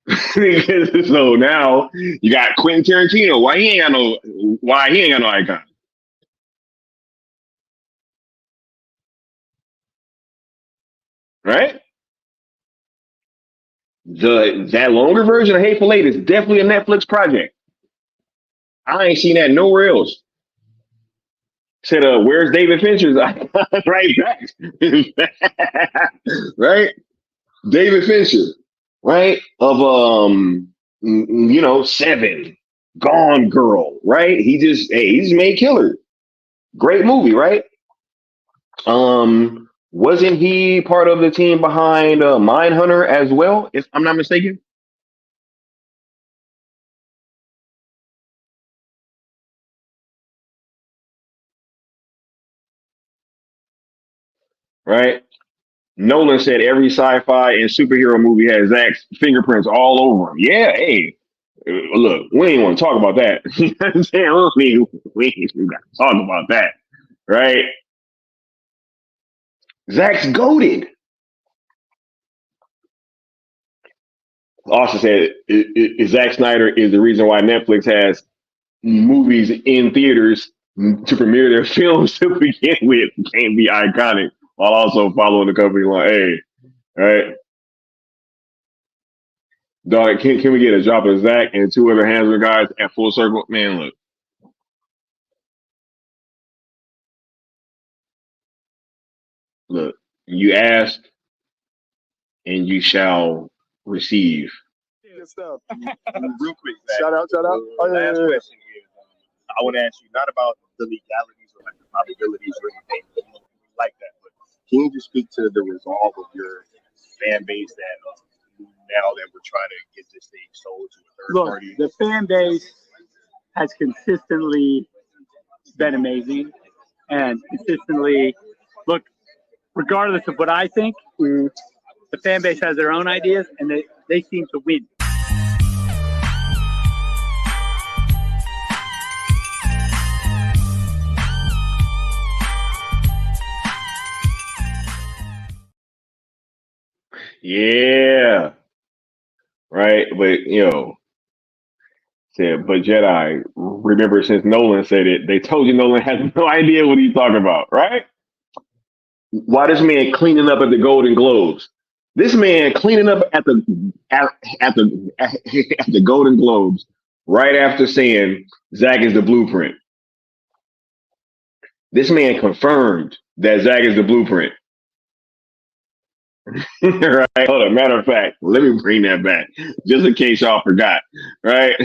So now you got Quentin Tarantino. Why he ain't got no? Why he ain't got no icon? Right? That longer version of Hateful Eight is definitely a Netflix project. I ain't seen that nowhere else. Said, where's David Fincher's icon? Right back. Right? David Fincher, right? Of Seven, Gone Girl, right? He just made Killer. Great movie, right? Wasn't he part of the team behind Mindhunter as well, if I'm not mistaken? Right? Nolan said every sci-fi and superhero movie has Zach's fingerprints all over him. Yeah, hey, look, we ain't want to talk about that. You know what I'm saying? We ain't got to talk about that, right? Zach's goaded. Also said Zack Snyder is the reason why Netflix has movies in theaters to premiere their films to begin with. Can't be iconic while also following the company line. Hey, right, dog. Can we get a drop of Zach and two other Hansel guys at Full Circle? Man, look. You ask and you shall receive. Good stuff. Real quick, Zach. Shout out. Last question is, I want to ask you not about the legalities or like the probabilities or anything like that, but can you just speak to the resolve of your fan base that now that we're trying to get this thing sold to a third party? The fan base has consistently been amazing and consistently look, regardless of what I think, the fan base has their own ideas and they seem to win. Yeah, right. But said, but Jedi, remember since Nolan said it, they told you Nolan has no idea what he's talking about, right? Why this man cleaning up at the Golden Globes? This man cleaning up at the Golden Globes right after saying Zach is the blueprint. This man confirmed that Zach is the blueprint. Right. Hold on. Matter of fact, let me bring that back just in case y'all forgot. Right.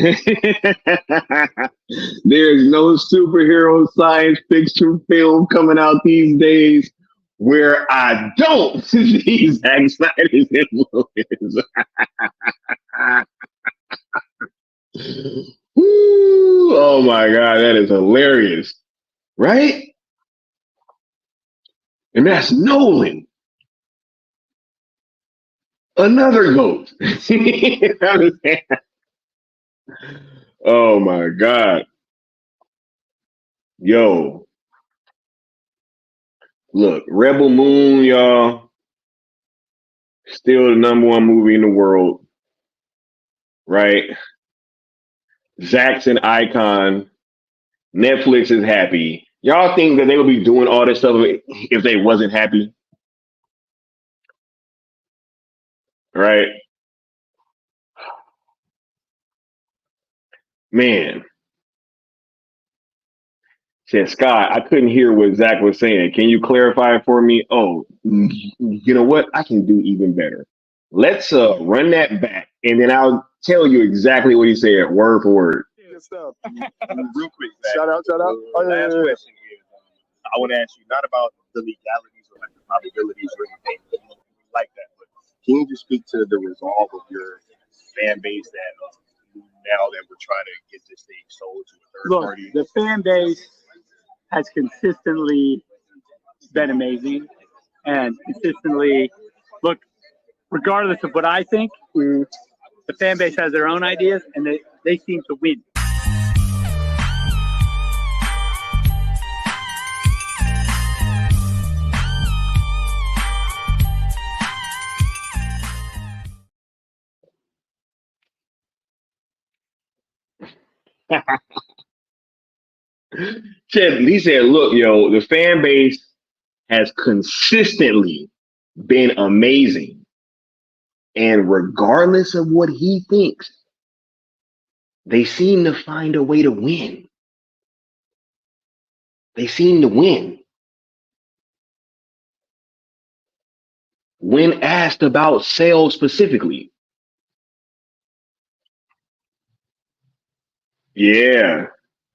There's no superhero science fiction film coming out these days where I don't see Zack Snyder's influence. Woo, oh my God, that is hilarious. Right? And that's Nolan. Another goat. Oh my God. Yo, look, Rebel Moon, y'all, still the number one movie in the world, right? Zach's an icon. Netflix is happy. Y'all think that they would be doing all this stuff if they wasn't happy, right? Man, Said Scott, I couldn't hear what Zach was saying. Can you clarify it for me? Oh, you know what? I can do even better. Let's run that back, and then I'll tell you exactly what he said, word for word. Good stuff. Real quick, Zach. Shout out. Last question is, I want to ask you not about the legalities or like the probabilities or anything like that, but can you just speak to the resolve of your fan base that now that we're trying to get this thing sold to a third party? The fan base has consistently been amazing and consistently, look, regardless of what I think, the fan base has their own ideas and they seem to win. He said, look, yo, the fan base has consistently been amazing. And regardless of what he thinks, they seem to find a way to win. They seem to win. When asked about sales specifically, yeah,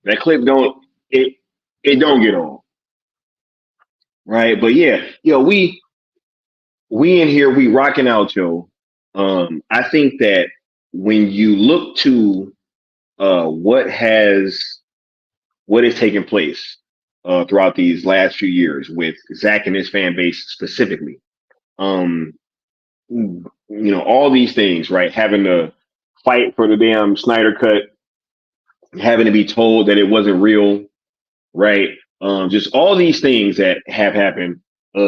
that clip don't get on, right? But yeah, yo, we in here, we rocking out, yo. I think that when you look to what is taking place throughout these last few years with Zach and his fan base specifically, all these things, right? Having to fight for the damn Snyder cut, having to be told that it wasn't real, right? Just all these things that have happened.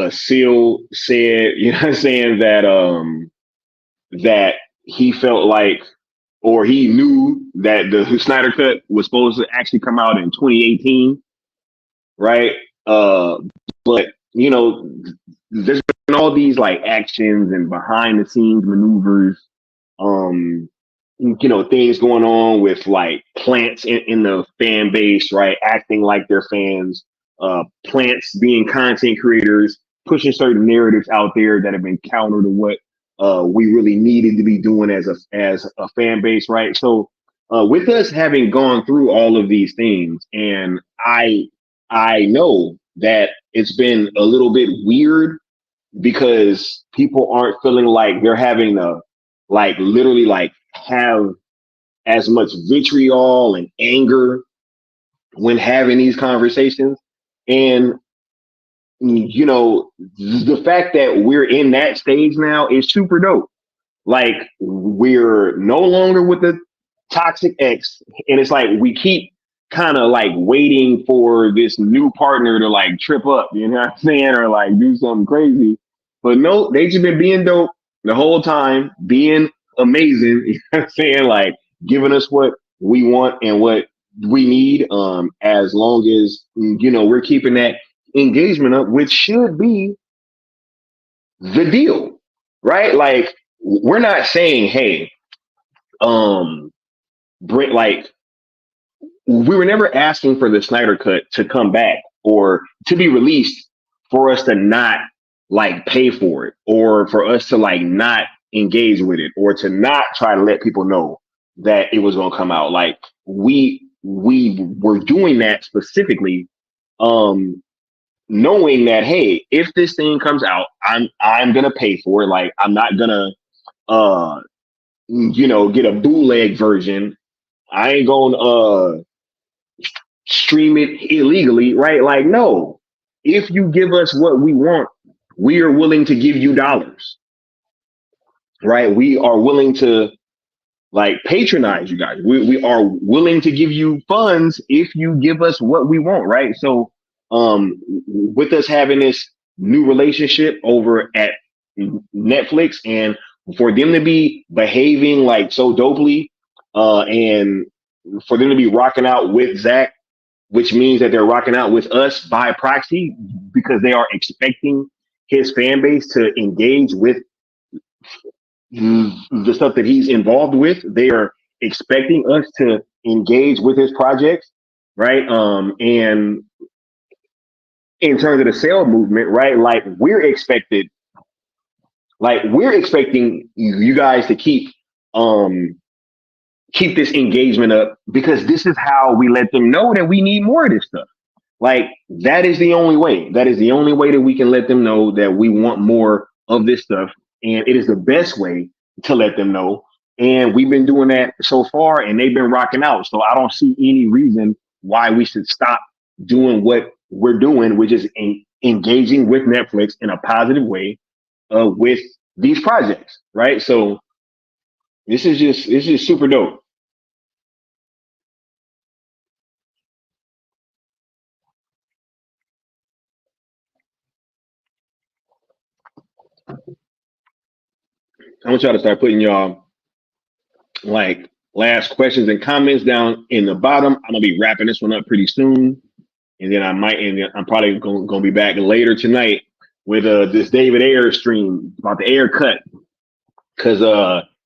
Seal said, you know what I'm saying, that he felt like, or he knew that the Snyder cut was supposed to actually come out in 2018, right? But there's been all these like actions and behind the scenes maneuvers, things going on with like plants in the fan base, right? Acting like they're fans, plants being content creators, pushing certain narratives out there that have been counter to what we really needed to be doing as a fan base, right? So with us having gone through all of these things, and I know that it's been a little bit weird because people aren't feeling like they're having to like literally like have as much vitriol and anger when having these conversations. And the fact that we're in that stage now is super dope. Like, we're no longer with the toxic ex, and it's like we keep kind of like waiting for this new partner to like trip up, you know what I'm saying, or like do something crazy. But no, they just been being dope the whole time, being amazing, you know what I'm saying, like giving us what we want and what we need, as long as we're keeping that engagement up, which should be the deal, right? Like, we're not saying, hey, bring, like, we were never asking for the Snyder cut to come back or to be released for us to not like pay for it, or for us to like not engage with it, or to not try to let people know that it was going to come out. Like, we were doing that specifically, knowing that, hey, if this thing comes out, I'm gonna pay for it. Like, I'm not gonna get a bootleg version. I ain't gonna stream it illegally, right? Like, no. If you give us what we want, we are willing to give you dollars, right? We are willing to like patronize you guys. We are willing to give you funds if you give us what we want, right? So with us having this new relationship over at Netflix, and for them to be behaving like so dopely, and for them to be rocking out with Zach, which means that they're rocking out with us by proxy, because they are expecting his fan base to engage with the stuff that he's involved with. They are expecting us to engage with his projects, right? And in terms of the sale movement, right? Like we're expecting you guys to keep this engagement up because this is how we let them know that we need more of this stuff. Like that is the only way. That is the only way that we can let them know that we want more of this stuff. And it is the best way to let them know. And we've been doing that so far and they've been rocking out. So I don't see any reason why we should stop doing what we're doing, which is engaging with Netflix in a positive way with these projects, right? So this is just super dope. I want y'all to start putting y'all like last questions and comments down in the bottom. I'm gonna be wrapping this one up pretty soon, and then I'm probably gonna be back later tonight with this David Ayer stream about the Ayer cut because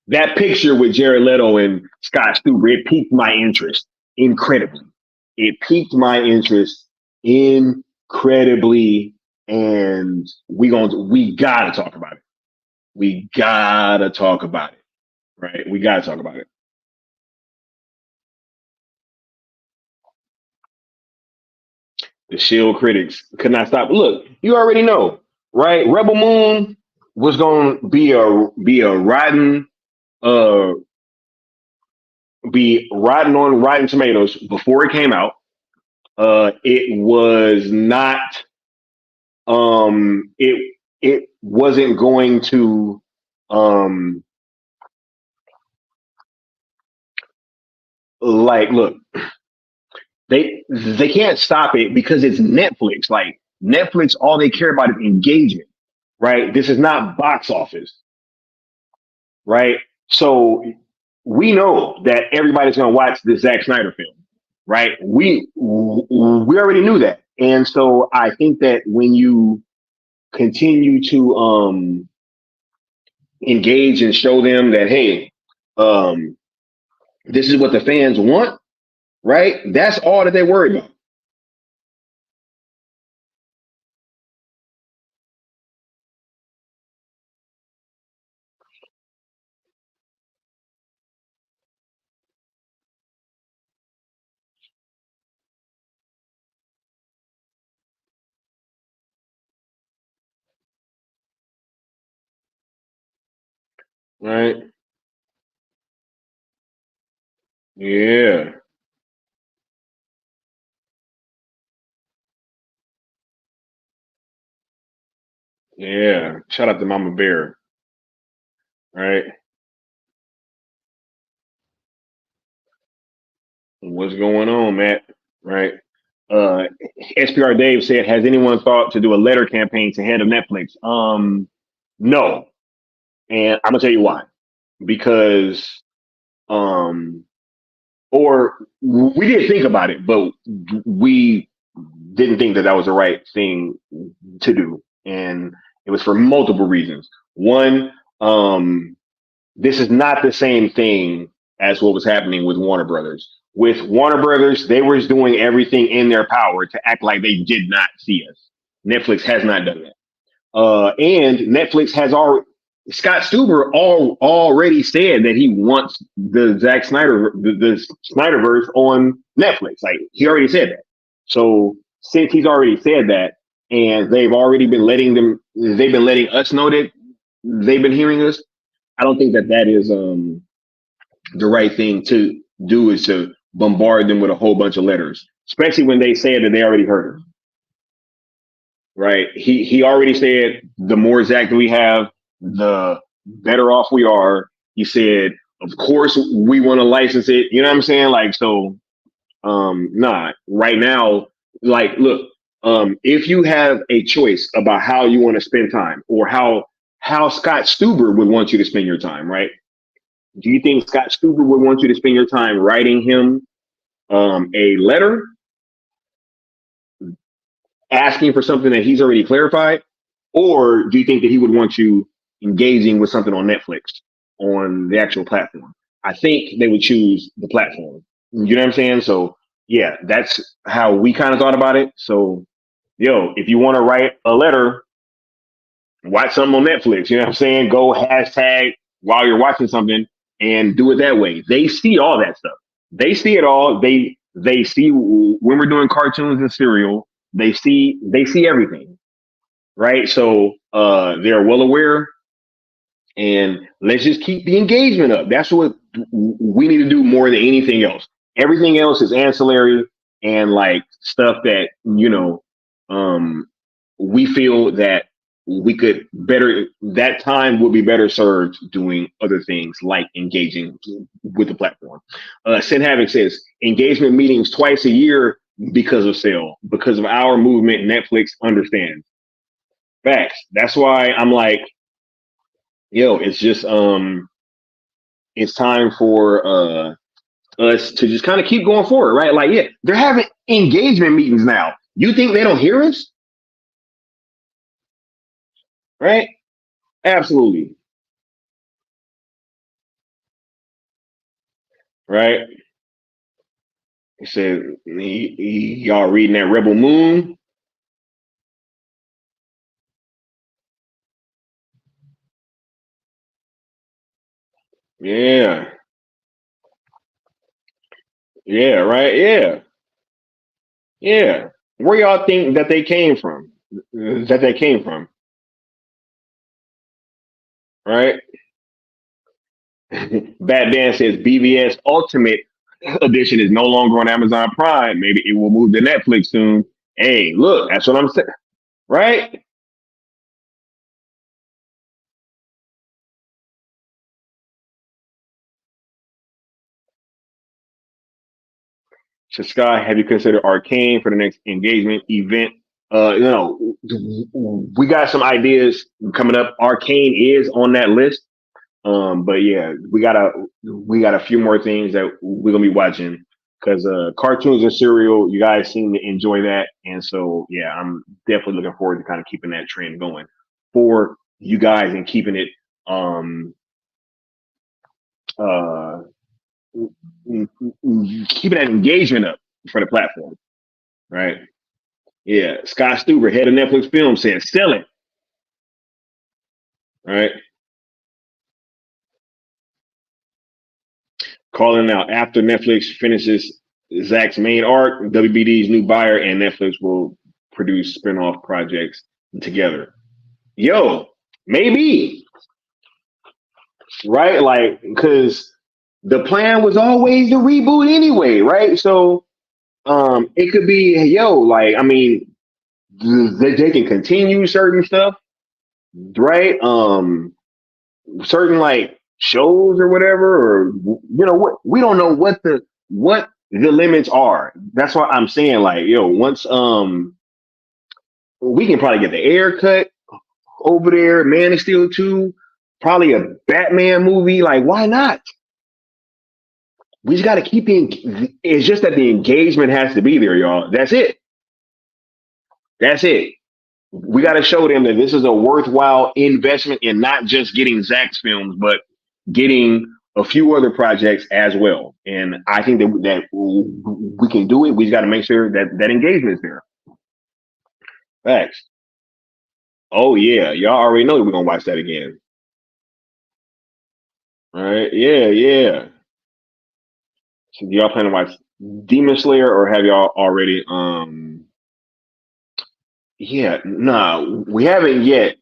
that picture with Jared Leto and Scott Stuber, it piqued my interest incredibly. It piqued my interest incredibly, and we gotta talk about it. We gotta talk about it, right? We gotta talk about it. The Shield critics could not stop. Look, you already know, right? Rebel Moon was going to be rotten on Rotten Tomatoes before it came out. It was not. It wasn't going to. Like, look, they can't stop it because it's Netflix. Like Netflix, all they care about is engagement, right? This is not box office, right? So we know that everybody's going to watch the Zack Snyder film, right? We already knew that, and so I think that when you continue to engage and show them that, hey, this is what the fans want, right? That's all that they're worried about. Right? Yeah. Yeah. Shout out to Mama Bear, right? What's going on, Matt? Right? Uh SPR Dave said, has anyone thought to do a letter campaign to head of Netflix? No. And I'm gonna tell you why. Because or we did think about it, but we didn't think that that was the right thing to do. And it was for multiple reasons. One, this is not the same thing as what was happening with Warner Brothers. With Warner Brothers, they were doing everything in their power to act like they did not see us. Netflix has not done that. And Netflix has already, Scott Stuber already said that he wants the Zack Snyder, the Snyderverse on Netflix. Like he already said that. So since he's already said that, and they've been letting us know that they've been hearing us. I don't think that that is the right thing to do is to bombard them with a whole bunch of letters, especially when they said that they already heard us. Right? He already said the more Zach that we have, the better off we are. He said, of course we want to license it. You know what I'm saying? Like, so nah, right now, like, look, if you have a choice about how you want to spend time or how Scott Stuber would want you to spend your time, right? Do you think Scott Stuber would want you to spend your time writing him a letter asking for something that he's already clarified? Or do you think that he would want you engaging with something on Netflix, on the actual platform? I think they would choose the platform. You know what I'm saying? So yeah, that's how we kind of thought about it. So yo, if you want to write a letter, watch something on Netflix. You know what I'm saying? Go hashtag while you're watching something and do it that way. They see all that stuff. They see it all. They see when we're doing cartoons and serial. They see everything, right? So they're well aware, and let's just keep the engagement up. That's what we need to do more than anything else. Everything else is ancillary and like stuff that we feel that we could better that time would be better served doing other things like engaging with the platform. Sin Havoc says engagement meetings twice a year because of sale, because of our movement. Netflix understands. Facts. That's why I'm like, yo, it's just it's time for us to just kind of keep going forward, right? Like, yeah, they're having engagement meetings now. You think they don't hear us? Right? Absolutely. Right? He said, y'all reading that Rebel Moon? Yeah. Yeah, right? Yeah. Yeah. Where y'all think that they came from? That they came from, right? Bad Dan says BVS Ultimate Edition is no longer on Amazon Prime. Maybe it will move to Netflix soon. Hey, look, that's what I'm saying, right? So, Sky, have you considered Arcane for the next engagement event? We got some ideas coming up. Arcane is on that list. But yeah, we got a few more things that we're gonna be watching because cartoons and serial, you guys seem to enjoy that, and so yeah, I'm definitely looking forward to kind of keeping that trend going for you guys and keeping it uh keeping that engagement up for the platform, right? Yeah, Scott Stuber, head of Netflix Film, said sell it, right? Calling out after Netflix finishes Zack's main arc, WBD's new buyer, and Netflix will produce spin-off projects together. Yo, maybe, right? Like, because the plan was always to reboot anyway, right? So it could be, yo, like, I mean, they can continue certain stuff, right? Certain like shows or whatever, or what we don't know what the limits are. That's why I'm saying like, yo, once we can probably get the air cut over there, Man of Steel 2, probably a Batman movie. Like, why not? We just got to keep it's just that the engagement has to be there, y'all. That's it. That's it. We got to show them that this is a worthwhile investment in not just getting Zack's films, but getting a few other projects as well. And I think that we can do it. We just got to make sure that engagement is there. Facts. Oh yeah, y'all already know that we're gonna watch that again. All right? Yeah, yeah. So do y'all plan to watch Demon Slayer or have y'all already? Yeah, nah, we haven't yet.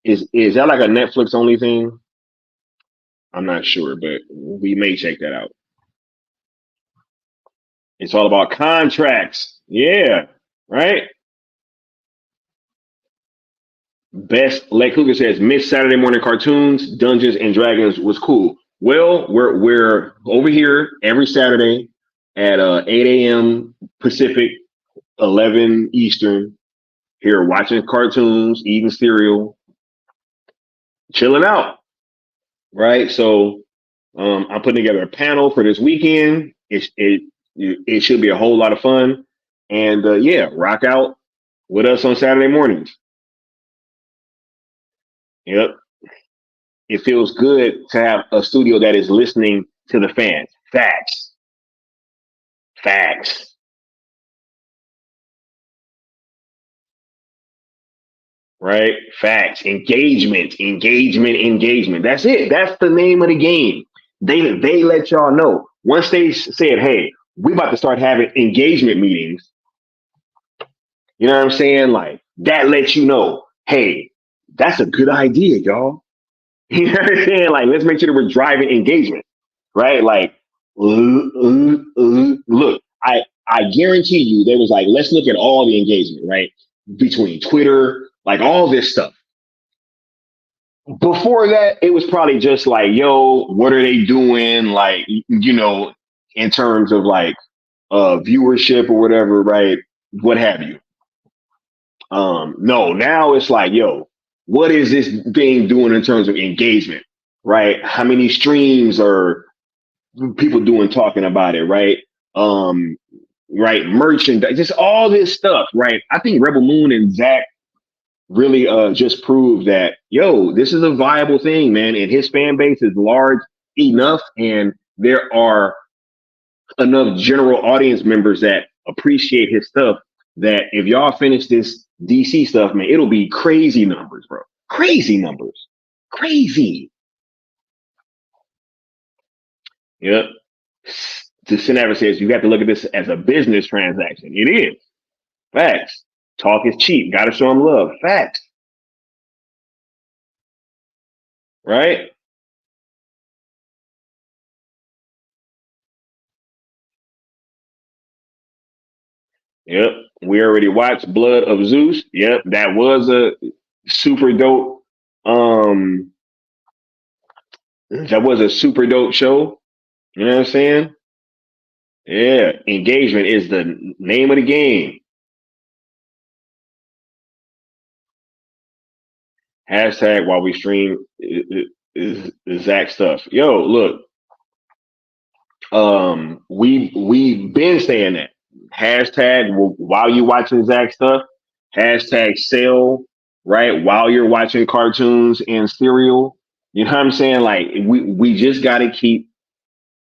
Is that like a Netflix only thing? I'm not sure, but we may check that out. It's all about contracts. Yeah, right. Best Lake Hooker says Miss Saturday morning cartoons, Dungeons and Dragons was cool. Well, we're over here every Saturday at 8 a.m. Pacific, 11 Eastern. Here watching cartoons, eating cereal, chilling out. Right. So I'm putting together a panel for this weekend. It should be a whole lot of fun. And yeah, rock out with us on Saturday mornings. Yep. It feels good to have a studio that is listening to the fans. Facts. Facts. right? Facts, engagement. That's it. That's the name of the game. They let y'all know. Once they said, hey, we about to start having engagement meetings, you know what I'm saying? Like, that lets you know, hey, that's a good idea, y'all. You know what I'm saying? Like, let's make sure that we're driving engagement, right? Like, look, I guarantee you, there was like, let's look at all the engagement, right? Between Twitter, like all this stuff. Before that, it was probably just like, yo, what are they doing? Like, you know, in terms of like viewership or whatever, right? What have you. No, now it's like, yo, what is this thing doing in terms of engagement, right? How many streams are people doing talking about it, right? Right, merchandise, just all this stuff, right? I think Rebel Moon and Zach really just proved that, yo, this is a viable thing, man, and his fan base is large enough, and there are enough general audience members that appreciate his stuff that if y'all finish this DC stuff, man, it'll be crazy numbers, bro. Crazy numbers. Crazy. Yep. The Senator says you have to look at this as a business transaction. It is. Facts. Talk is cheap. Gotta show them love. Facts. Right? Yep. We already watched Blood of Zeus. Yep. That was a super dope. That was a super dope show. You know what I'm saying? Yeah. Engagement is the name of the game. Hashtag while we stream is Zach stuff. Yo, look. We've been saying that. Hashtag while you watching Zach stuff. Hashtag sell, right? While you're watching cartoons and cereal. You know what I'm saying? Like we just gotta keep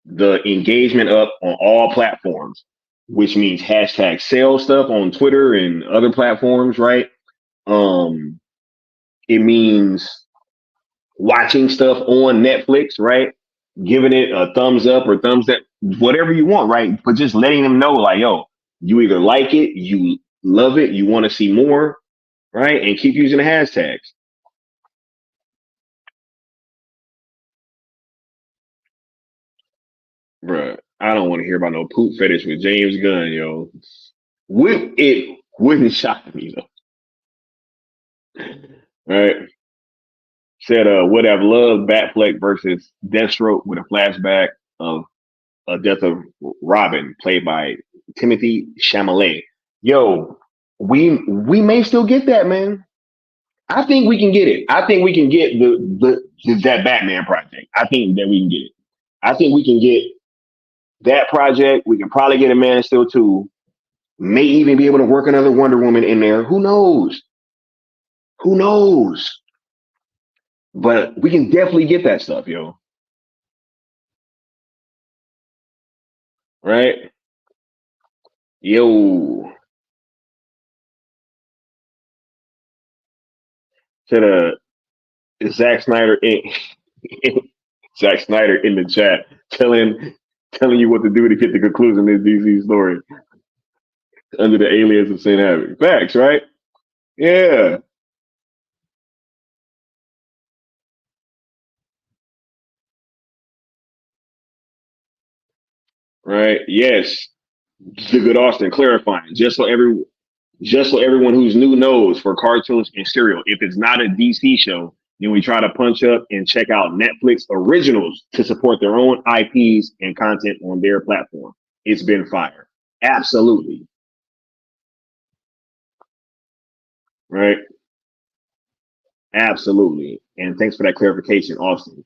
the engagement up on all platforms, which means hashtag sell stuff on Twitter and other platforms, right? It means watching stuff on Netflix, right? Giving it a thumbs up or thumbs down, whatever you want, right? But just letting them know, like, yo, you either like it, you love it, you want to see more, right? And keep using the hashtags. Bruh, I don't want to hear about no poop fetish with James Gunn, yo. It wouldn't shock me though. Right? Said would have loved Batfleck versus Deathstroke with a flashback of a death of Robin, played by Timothy Chalamet. Yo, we may still get that, man. I think we can get it. I think we can get that Batman project. I think that we can get it. I think we can get that project. We can probably get a Man of Steel 2. May even be able to work another Wonder Woman in there. Who knows? Who knows? But we can definitely get that stuff, yo. Right? Yo. To the Zack Snyder Zack Snyder in the chat telling you what to do to get the conclusion of this DC story under the alias of Saint Havoc. Facts, right? Yeah. Right. Yes. The good Austin clarifying. Just so everyone who's new knows, for cartoons and cereal, if it's not a DC show, then we try to punch up and check out Netflix originals to support their own IPs and content on their platform. It's been fire. Absolutely. Right. Absolutely. And thanks for that clarification, Austin.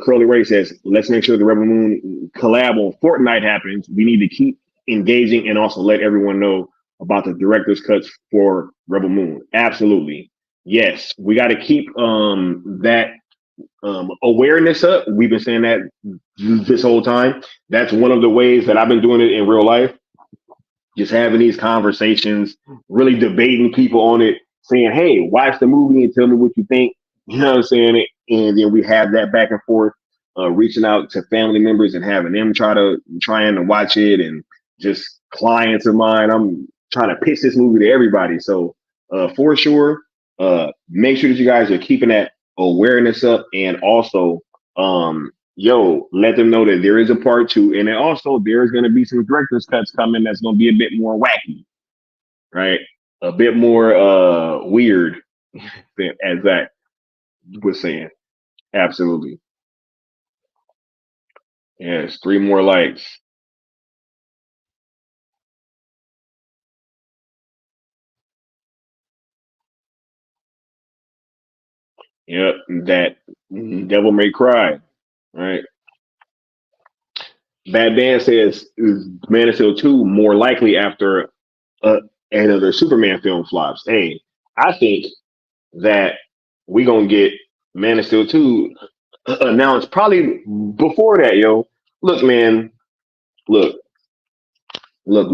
Curly Ray says, let's make sure the Rebel Moon collab on Fortnite happens. We need to keep engaging and also let everyone know about the director's cuts for Rebel Moon. Absolutely. Yes, we got to keep that awareness up. We've been saying that this whole time. That's one of the ways that I've been doing it in real life. Just having these conversations, really debating people on it, saying, "Hey, watch the movie and tell me what you think." You know what I'm saying? And then we have that back and forth, reaching out to family members and having them trying to watch it, and just clients of mine. I'm trying to pitch this movie to everybody. So for sure, make sure that you guys are keeping that awareness up, and also let them know that there is a part two, and then also there's going to be some director's cuts coming that's going to be a bit more wacky, right? A bit more weird, as Zach was saying. Absolutely. Yes, 3 more likes. Yep, that Devil May Cry, right? Bad Band says Man of Steel 2 more likely after another Superman film flops. Hey, I think that we gonna get Man of Steel 2 announced probably before that, yo. Look, man, look, look.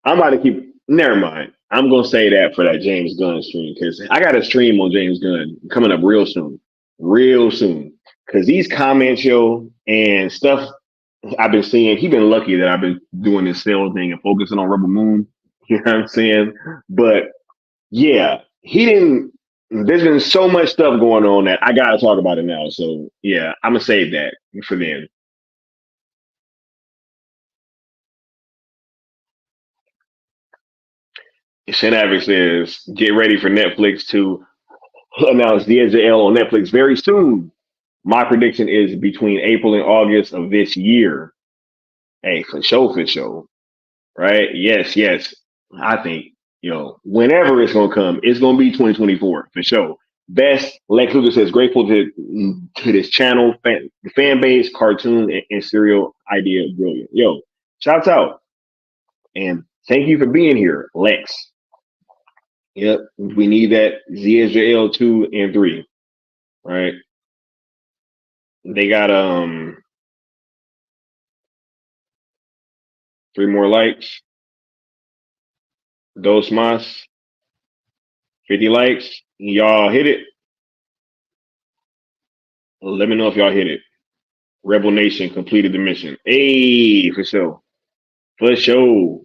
I'm about to keep. Never mind. I'm gonna say that for that James Gunn stream, because I got a stream on James Gunn coming up real soon. Because these comments, yo, and stuff I've been seeing, he been lucky that I've been doing this sales thing and focusing on Rebel Moon. You know what I'm saying? But yeah, he didn't. There's been so much stuff going on that I gotta talk about it now. So yeah, I'm gonna save that for then. Shen Average says, "Get ready for Netflix to announce DSL on Netflix very soon. My prediction is between April and August of this year." Hey, for sure. Right? Yes. I think, whenever it's gonna come, it's gonna be 2024 for sure. Best, Lex Luger says, grateful to this channel, fan base, cartoon, and serial idea, brilliant. Yo, shouts out. And thank you for being here, Lex. Yep, we need that ZSJL 2 and 3, right? They got 3 more likes. Dos más. 50 likes. Y'all hit it. Let me know if y'all hit it. Rebel Nation completed the mission. Hey, for sure. For sure.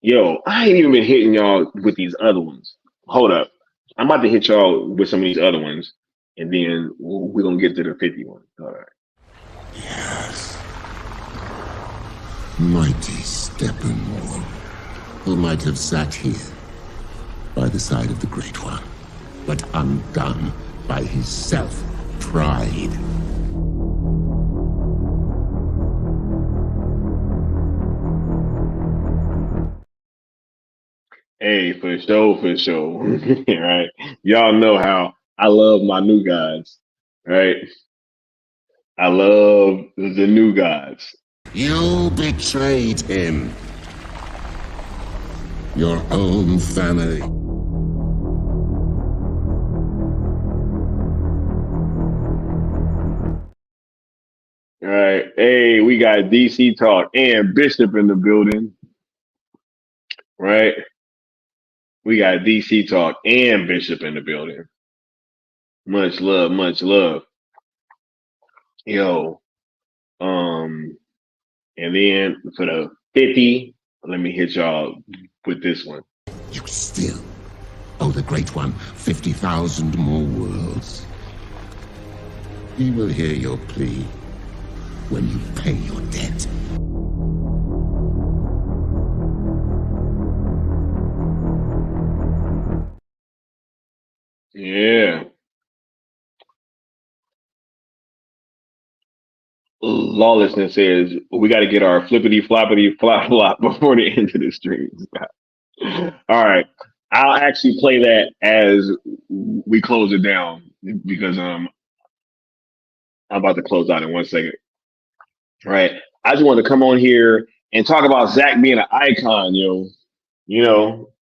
Yo, I ain't even been hitting y'all with these other ones. Hold up. I'm about to hit y'all with some of these other ones, and then we're going to get to the 51. All right. Yes. Mighty Steppenwolf, who might have sat here by the side of the Great One, but undone by his self-pride. Hey, for sure. Right? Y'all know how I love my new guys, right? I love the new guys. You betrayed him. Your own family. All right. Hey, we got DC Talk and Bishop in the building, right? We got DC Talk and Bishop in the building. Much love. Yo, and then for the 50, let me hit y'all with this one. You still owe the Great One 50,000 more worlds. He will hear your plea when you pay your debt. Yeah. Lawlessness says we got to get our flippity floppity flop flop before the end of the stream. All right, I'll actually play that as we close it down, because I'm about to close out in 1 second. All right, I just want to come on here and talk about Zach being an icon, yo.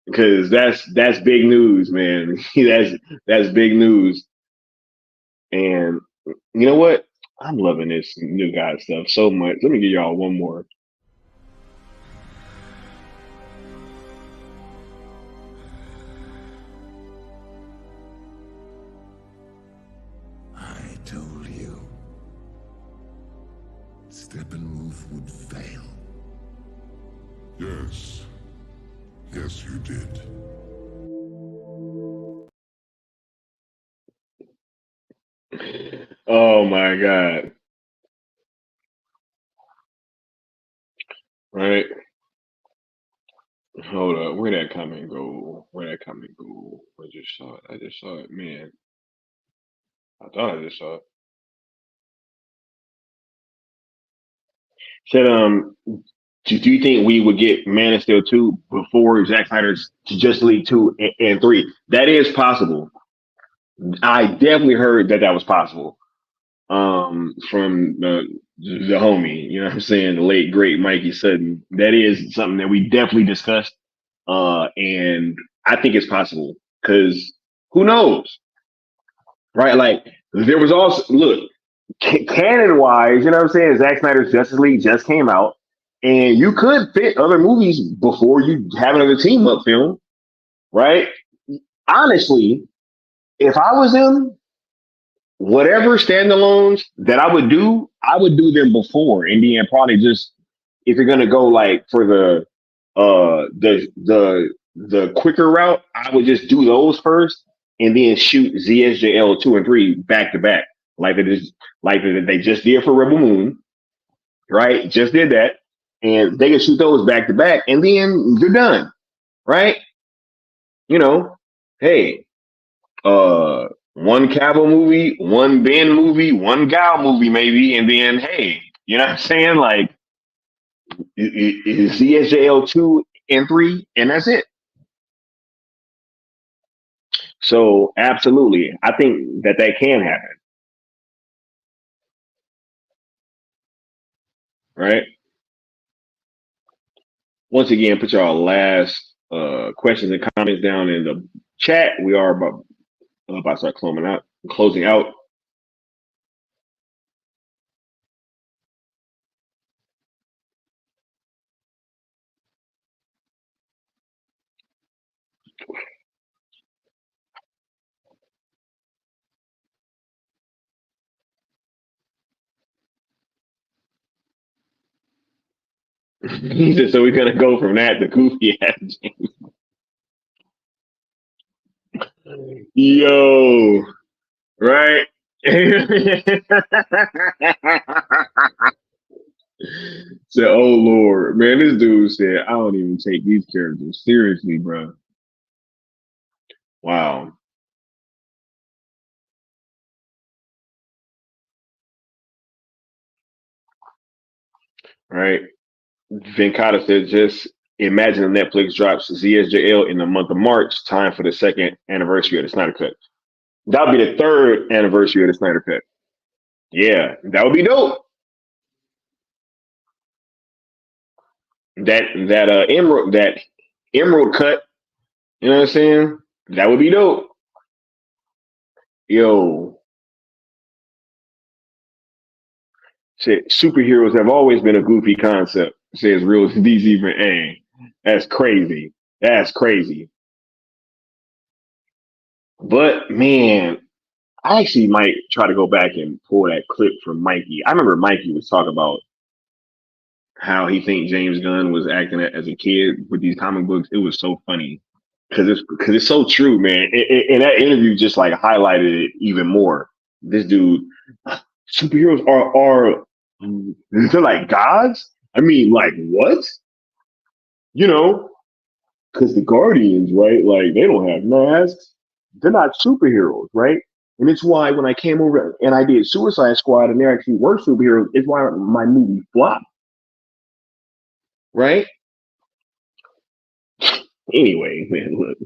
Because that's big news, man. that's big news. And you know what? I'm loving this new guy stuff so much. Let me give y'all one more. I told you. Steppenwolf would fail. Yes. Yes, you did. Oh my God. Right? Hold up. Where'd that comment go? Where'd that comment go? I just saw it. I just saw it. Man. I thought I just saw it. Said, do you think we would get Man of Steel 2 before Zack Snyder's Justice League 2 and 3? That is possible. I definitely heard that was possible. From the homie, you know what I'm saying, the late great Mikey Sutton. That is something that we definitely discussed. And I think it's possible because who knows, right? Like there was also look canon wise, you know what I'm saying. Zack Snyder's Justice League just came out, and you could fit other movies before you have another team up film, right? Honestly, if I was him, whatever standalones that I would do them before, and then probably just if you're gonna go like for the quicker route, I would just do those first, and then shoot ZSJL 2 and 3 back to back, like they just did for Rebel Moon, right? Just did that, and they can shoot those back to back, and then you're done, right? You know, hey, one Cavill movie, one Ben movie, one Gal movie, maybe, and then hey, you know what I'm saying? Like CSJL 2 and 3, and that's it. So absolutely, I think that can happen, right? Once again, put y'all last questions and comments down in the chat. We are about to start closing out. He said, so we're gonna go from that to goofy ass. Yo, right? Said, oh Lord, man, this dude said, I don't even take these characters seriously, bro. Wow. Right. Venkata said, just imagine if Netflix drops ZSJL in the month of March, time for the second anniversary of the Snyder Cut. That would be the third anniversary of the Snyder Cut. Yeah, that would be dope. That Emerald cut, you know what I'm saying? That would be dope. Yo, shit, superheroes have always been a goofy concept. Says real DC for A. That's crazy. That's crazy. But man, I actually might try to go back and pull that clip from Mikey. I remember Mikey was talking about how he think James Gunn was acting as a kid with these comic books. It was so funny because it's so true, man. And that interview just like highlighted it even more. This dude, superheroes are they're like gods. I mean, like what? You know, because the Guardians, right? Like they don't have masks. They're not superheroes, right? And it's why when I came over and I did Suicide Squad and they actually were superheroes, it's why my movie flopped, right? Anyway, man, look.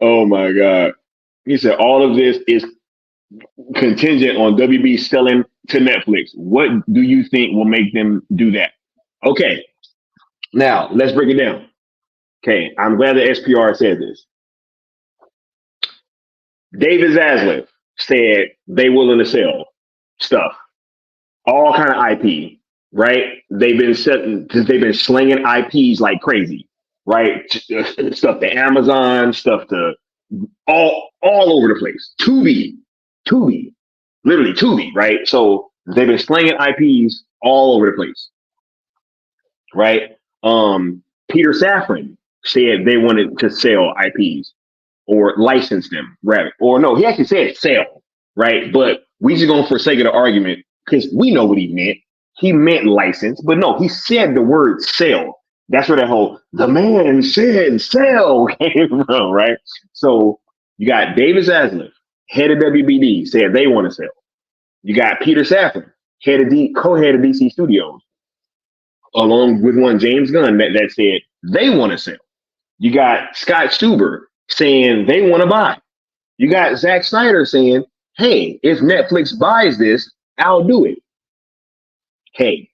Oh my God. He said all of this is contingent on WB selling to Netflix. What do you think will make them do that? Okay. Now let's break it down. Okay. I'm glad the SPR said this. David Zaslav, said they willing to sell stuff, all kind of IP, right? They've been slinging IPs like crazy, right? Stuff to Amazon, stuff to all over the place. Tubi, literally Tubi, right? So they've been slinging IPs all over the place, right? Peter Safran said they wanted to sell IPs or license them, rather. Or no, he actually said sell, right? But we just going for sake of the argument, because we know what he meant. He meant license, but no, he said the word sell. That's where that whole the man said sell came from, right? So you got David Zaslav, head of WBD, said they want to sell. You got Peter Safran, co-head of DC Studios, along with one James Gunn that said they want to sell. You got Scott Stuber saying they want to buy. You got Zack Snyder saying, hey, if Netflix buys this, I'll do it. Hey,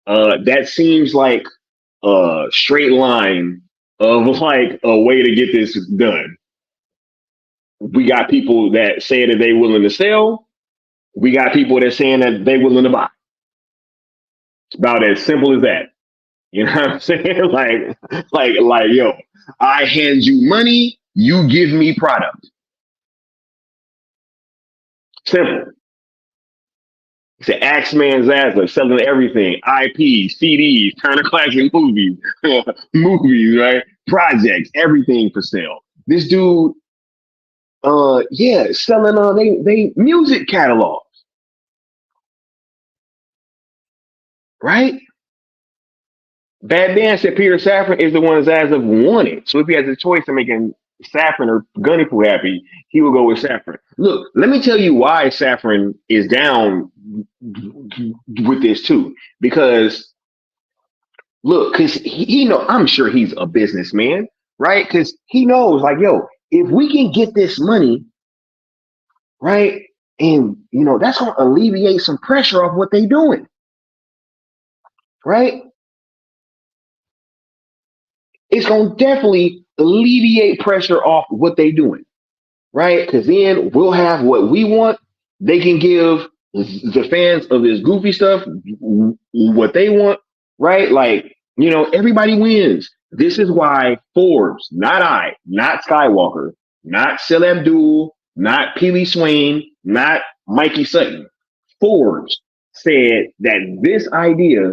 that seems like a straight line of like a way to get this done. We got people that say that they willing to sell. We got people that saying that they willing to buy. It's about as simple as that. You know what I'm saying? like, yo, I hand you money, you give me product. Simple. It's an Axeman Zazzler selling everything, IP, CDs, Turner Classic movies, movies, right? Projects, everything for sale. This dude, selling they music catalogs, right? Bad Dan said Peter Safran is the one Zazzler wanted. So if he has a choice of making Safran or Gunnypool happy, he will go with Safran. Look, let me tell you why Safran is down with this too. Because look, because he know, I'm sure he's a businessman, right? Because he knows, like, yo, if we can get this money, right, and that's gonna alleviate some pressure off what they doing, right? It's gonna definitely alleviate pressure off what they doing, right? Because then we'll have what we want. They can give the fans of this goofy stuff what they want, right? Like, everybody wins. This is why Forbes, not Skywalker, not Sil Abdul, not Peely Swain, not Mikey Sutton. Forbes said that this idea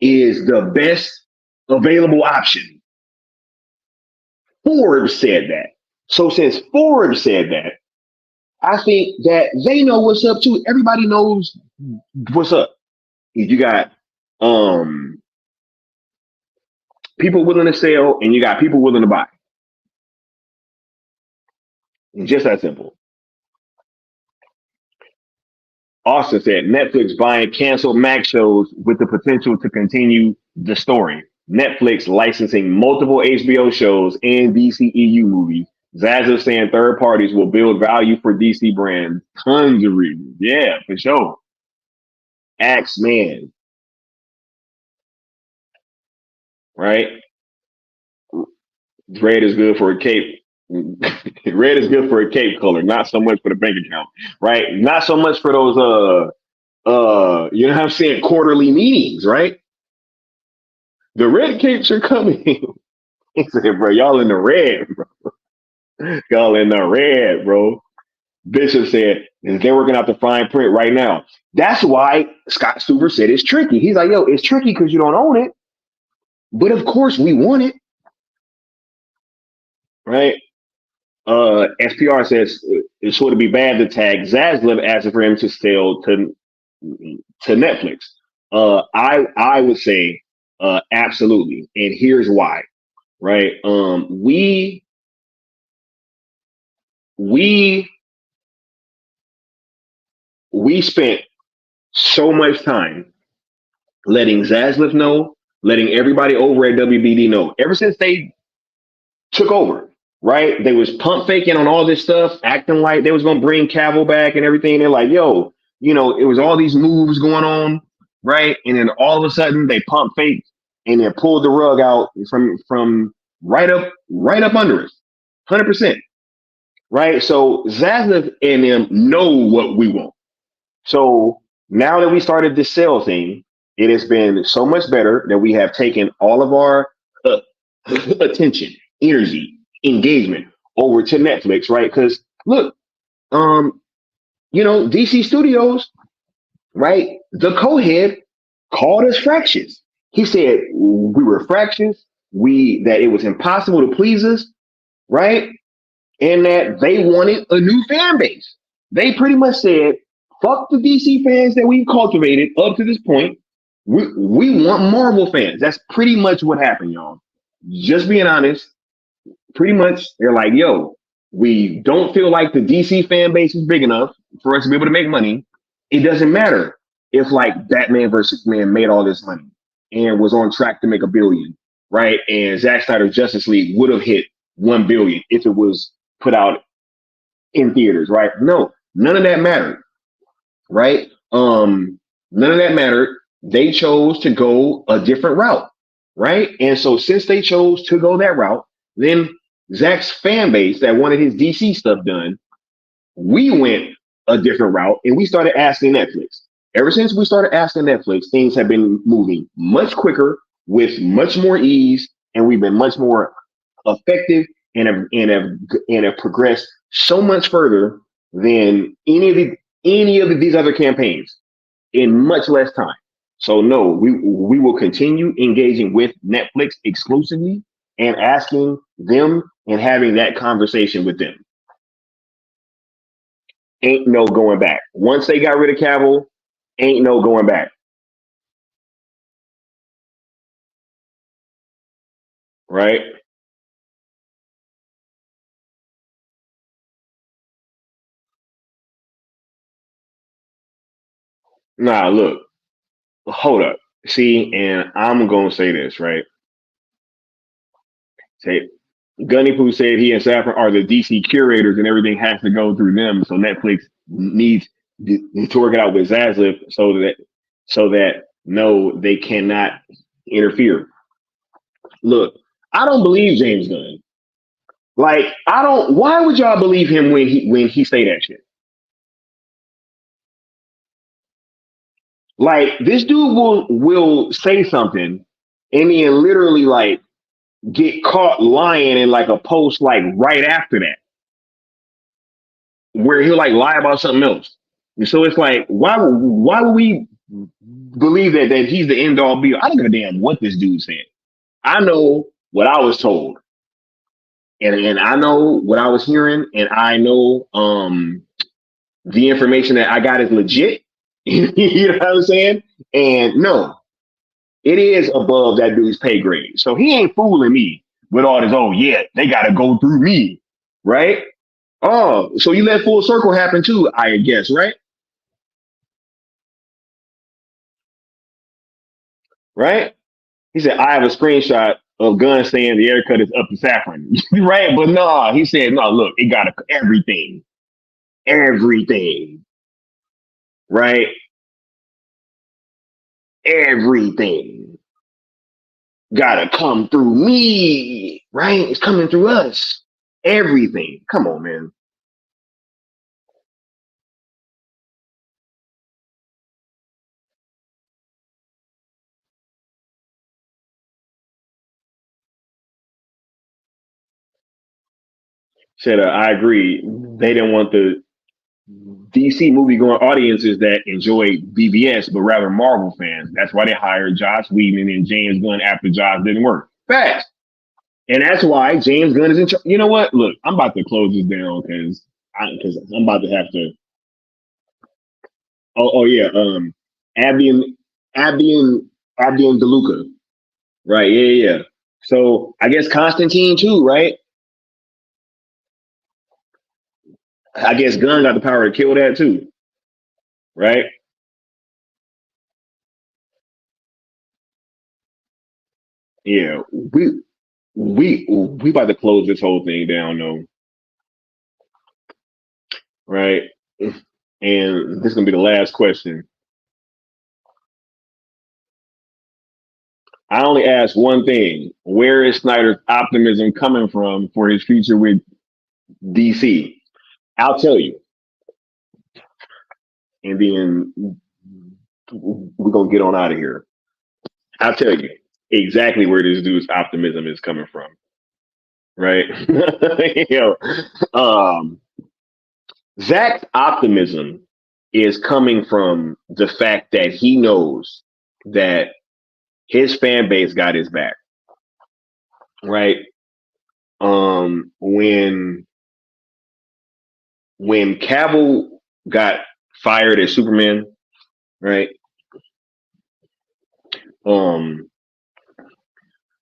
is the best available option. Forbes said that. So since Forbes said that, I think that they know what's up too. Everybody knows what's up. You got people willing to sell and you got people willing to buy. Just that simple. Austin said Netflix buying canceled Max shows with the potential to continue the story. Netflix licensing multiple HBO shows and DCEU movies. Zazzle saying third parties will build value for DC brands. Tons of reasons. Yeah, for sure. Axeman. Right? Red is good for a cape. Red is good for a cape color, not so much for the bank account. Right? Not so much for those you know what I'm saying, quarterly meetings, right? The red capes are coming. He said, bro, y'all in the red, bro. Y'all in the red, bro. Bishop said, they're working out the fine print right now. That's why Scott Stuber said it's tricky. He's like, yo, it's tricky because you don't own it. But of course we want it. Right? SPR says it's sort of be bad to tag Zaslav asking for him to sell to Netflix. I would say absolutely. And here's why. Right? We spent so much time letting Zaslav know, letting everybody over at WBD know, ever since they took over, right? They was pump faking on all this stuff, acting like they was going to bring Cavill back and everything. They're like, yo, it was all these moves going on, right? And then all of a sudden they pump faked and then pulled the rug out from right up under us, 100%. right? So Zaslav and them know what we want. So now that we started this sale thing, it has been so much better that we have taken all of our uh, attention, energy, engagement over to Netflix, right? Because look, um, DC Studios, right? The co-head called us fractious. He said we were fractious, that it was impossible to please us, right? And that they wanted a new fan base. They pretty much said, fuck the DC fans that we've cultivated up to this point. We want Marvel fans. That's pretty much what happened, y'all. Just being honest, pretty much they're like, yo, we don't feel like the DC fan base is big enough for us to be able to make money. It doesn't matter if like Batman versus Superman made all this money and was on track to make $1 billion, right? And Zack Snyder's Justice League would have hit 1 billion if it was put out in theaters, right? No, none of that mattered, right? None of that mattered. They chose to go a different route, right? And so since they chose to go that route, then Zack's fan base that wanted his DC stuff done, we went a different route and we started asking Netflix. Ever since we started asking Netflix, things have been moving much quicker with much more ease, and we've been much more effective and have progressed so much further than any of these other campaigns in much less time. So no, we will continue engaging with Netflix exclusively and asking them and having that conversation with them. Ain't no going back. Once they got rid of Cavill, ain't no going back. Right? Nah, look, hold up. See, and I'm gonna say this, right? Say Gunny Poo said he and Saffron are the DC curators and everything has to go through them. So Netflix needs to work it out with Zaslav so that no, they cannot interfere. Look, I don't believe James Gunn. Like, I don't. Why would y'all believe him when he say that shit? Like, this dude will say something and then literally like get caught lying in like a post like right after that, where he'll like lie about something else. And so it's like, why would we believe that he's the end all be all? I don't give a damn what this dude said. I know what I was told. And I know what I was hearing, and I know the information that I got is legit. You know what I'm saying? And no, it is above that dude's pay grade. So he ain't fooling me with all this, oh yeah, they gotta go through me, right? Oh, so you let full circle happen too, I guess, right? Right? He said, I have a screenshot of Gunn saying the haircut is up to Saffron. Right? But no, he said, no, look, it got everything. Everything. Right? Everything. Gotta come through me. Right? It's coming through us. Everything. Come on, man. Said, I agree. They didn't want the DC movie going audiences that enjoy BBS, but rather Marvel fans. That's why they hired Josh Whedon and James Gunn after Josh didn't work. Fast. And that's why James Gunn is in charge. You know what? Look, I'm about to close this down because I'm about to have to. Oh yeah. Abby and Abby and Abby and DeLuca. Right. Yeah. So I guess Constantine too, right? I guess Gunn got the power to kill that too, right? Yeah. We about to close this whole thing down though, right? And this is gonna be the last question. I only ask one thing: where is Snyder's optimism coming from for his future with DC? I'll tell you, and then we're gonna get on out of here. I'll tell you exactly where this dude's optimism is coming from, right? you know, Zach's optimism is coming from the fact that he knows that his fan base got his back, right? When Cavill got fired as Superman, right?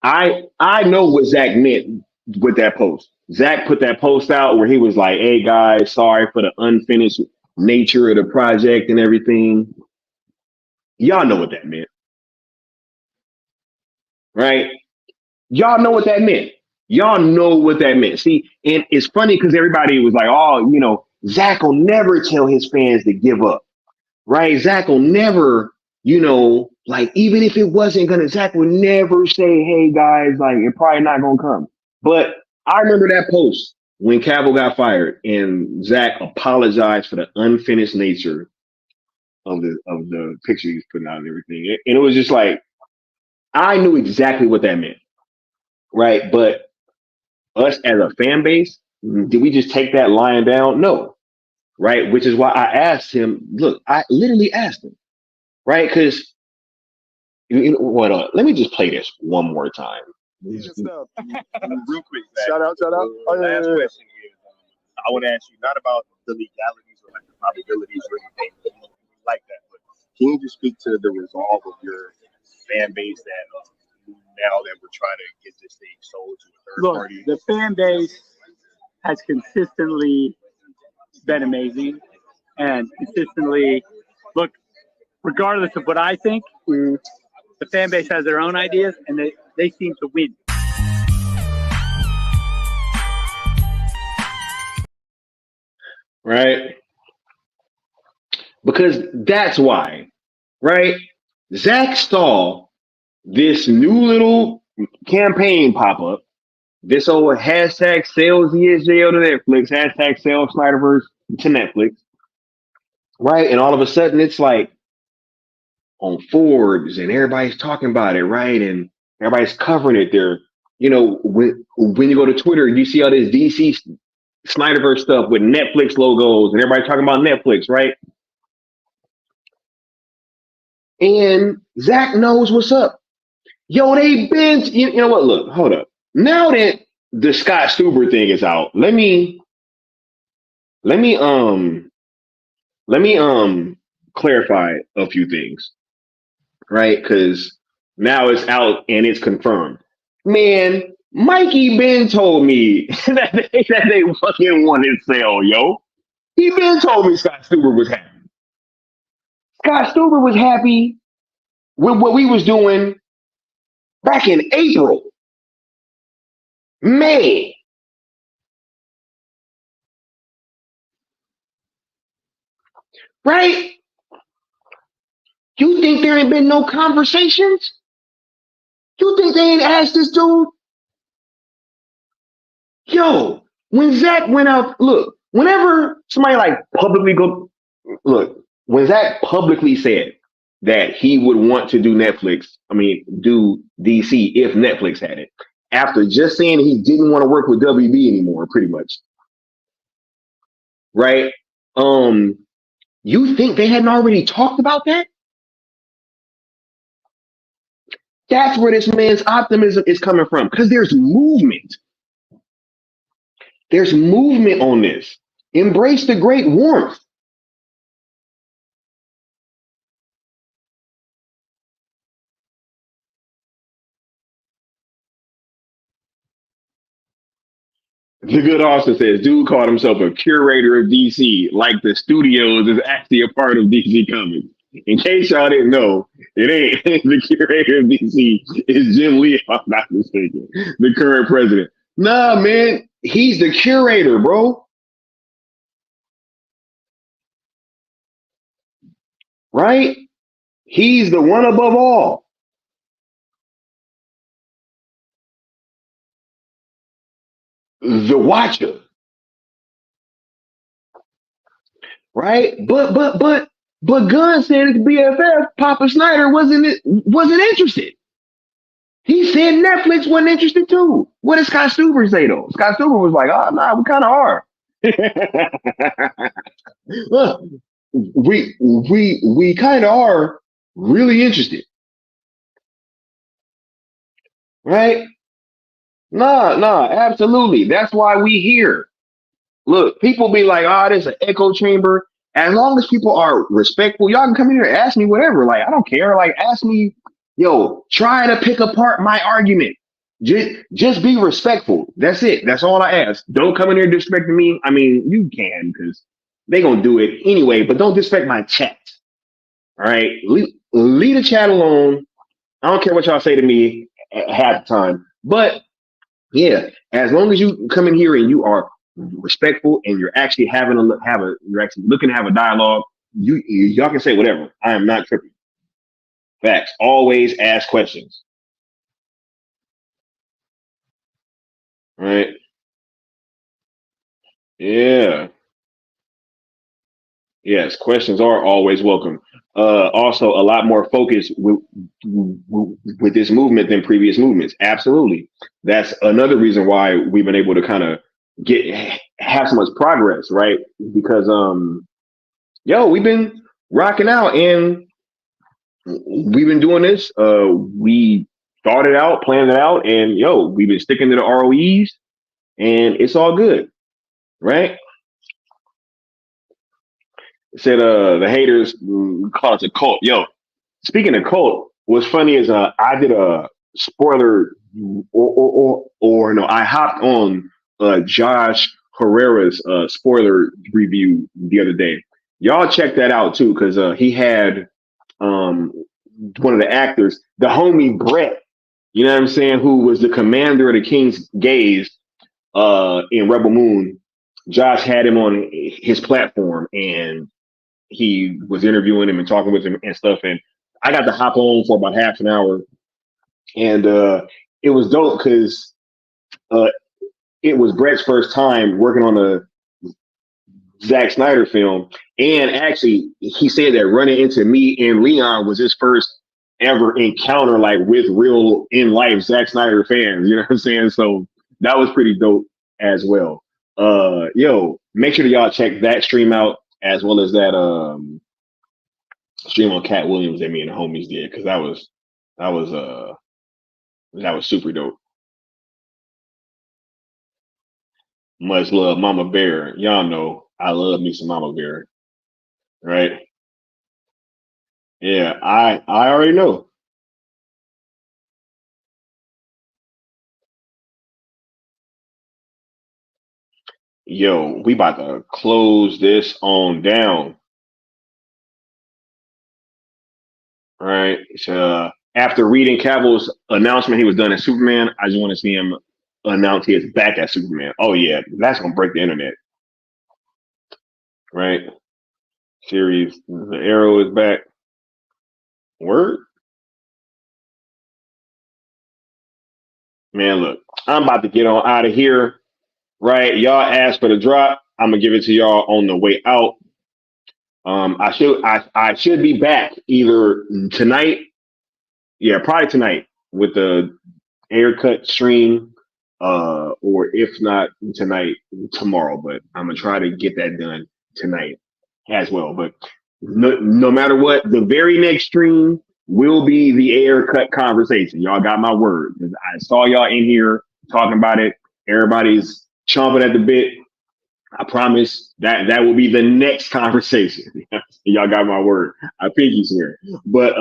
I know what Zach meant with that post. Zach put that post out where he was like, "Hey guys, sorry for the unfinished nature of the project and everything." Y'all know what that meant, right? Y'all know what that meant. Y'all know what that meant. See, and it's funny because everybody was like, "Oh, Zach will never tell his fans to give up." Right? Zach will never, like even if it wasn't gonna, Zach would never say, "Hey guys, like it's probably not gonna come." But I remember that post when Cavill got fired and Zach apologized for the unfinished nature of the picture he was putting out and everything. And it was just like I knew exactly what that meant. Right. But us as a fan base, did we just take that lying down? No. Right. Which is why I asked him, look, I literally asked him, right? Because what? Let me just play this one more time. Real quick, Zach. Shout out. Last question is, I want to ask you not about the legalities or like the probabilities or anything like that, but can you just speak to the resolve of your fan base that now that we're trying to get this thing sold to a third party? The fan base has consistently been amazing and consistently, look, regardless of what I think, the fan base has their own ideas and they seem to win. Right? Because that's why, right? Zach saw this new little campaign pop up, this old hashtag sales ESJL to Netflix, hashtag sales Snyderverse to Netflix, right? And all of a sudden it's like on Forbes and everybody's talking about it, right? And everybody's covering it there. When you go to Twitter, you see all this DC Snyderverse stuff with Netflix logos and everybody talking about Netflix, right? And Zach knows what's up. Yo, they been, you know what? Look, hold up. Now that the Scott Stuber thing is out, let me clarify a few things, right? Because now it's out and it's confirmed. Man, Mikey Ben told me that they fucking wanted sale, yo. He been told me Scott Stuber was happy. Scott Stuber was happy with what we was doing back in April, May. Right? You think there ain't been no conversations? You think they ain't asked this dude? Yo, when Zach went out, look, whenever somebody like publicly when Zach publicly said that he would want to do do DC if Netflix had it, after just saying he didn't want to work with WB anymore, pretty much. Right? You think they hadn't already talked about that? That's where this man's optimism is coming from, because there's movement. There's movement on this. Embrace the great warmth. The good Austin says, dude called himself a curator of DC, like the studios is actually a part of DC Comics. In case y'all didn't know, it ain't. The curator of DC is Jim Lee, if I'm not mistaken, the current president. Nah, man, he's the curator, bro. Right? He's the one above all. The watcher. right? But Gunn said his BFF, Papa Snyder, wasn't interested. He said Netflix wasn't interested too. What did Scott Stuber say though? Scott Stuber was like, "Oh, nah, we kind of are. Look, we kind of are really interested, right? Nah, absolutely. That's why we here. Look, people be like, "Oh, there's an echo chamber." As long as people are respectful, y'all can come in here and ask me whatever. Like, I don't care. Like, ask me, yo, try to pick apart my argument. Just be respectful. That's it. That's all I ask. Don't come in here disrespecting me. I mean, you can because they gonna do it anyway. But don't disrespect my chat. All right, leave the chat alone. I don't care what y'all say to me half the time. But yeah, as long as you come in here and you are respectful and you're actually you're actually looking to have a dialogue, y'all can say whatever. I am not tripping. Facts. Always ask questions. Right? Yeah. Yes, questions are always welcome. Also, a lot more focus with this movement than previous movements. Absolutely, that's another reason why we've been able to kind of have so much progress, right? Because we've been rocking out and we've been doing this. We started out, planned it out, and we've been sticking to the ROEs, and it's all good, right? Said the haters call us a cult. Yo, speaking of cult, what's funny is I did a spoiler or no, I hopped on Josh Herrera's spoiler review the other day. Y'all check that out too, because he had one of the actors, the homie Brett, you know what I'm saying, who was the commander of the King's Gaze in Rebel Moon. Josh had him on his platform and he was interviewing him and talking with him and stuff. And I got to hop on for about half an hour. And it was dope because it was Brett's first time working on a Zack Snyder film. And actually, he said that running into me and Leon was his first ever encounter, like with real in life Zack Snyder fans. You know what I'm saying? So that was pretty dope as well. Make sure that y'all check that stream out as well as that stream on Cat Williams that me and the homies did, because that was super dope. Much love, Mama Bear. Y'all know I love me some Mama Bear, right? Yeah, I already know. Yo, we about to close this on down. All right. So after reading Cavill's announcement he was done as Superman, I just want to see him announce he is back as Superman. Oh yeah, that's gonna break the internet. Right? Series, the Arrow is back. Word? Man, look, I'm about to get on out of here. Right? Y'all asked for the drop. I'm gonna give it to y'all on the way out. I should be back either tonight. Yeah, probably tonight with the haircut stream, or if not tonight, tomorrow. But I'm gonna try to get that done tonight as well. But no matter what, the very next stream will be the haircut conversation. Y'all got my word. I saw y'all in here talking about it. Everybody's chomping at the bit. I promise that will be the next conversation. Y'all got my word. I pinky's here. But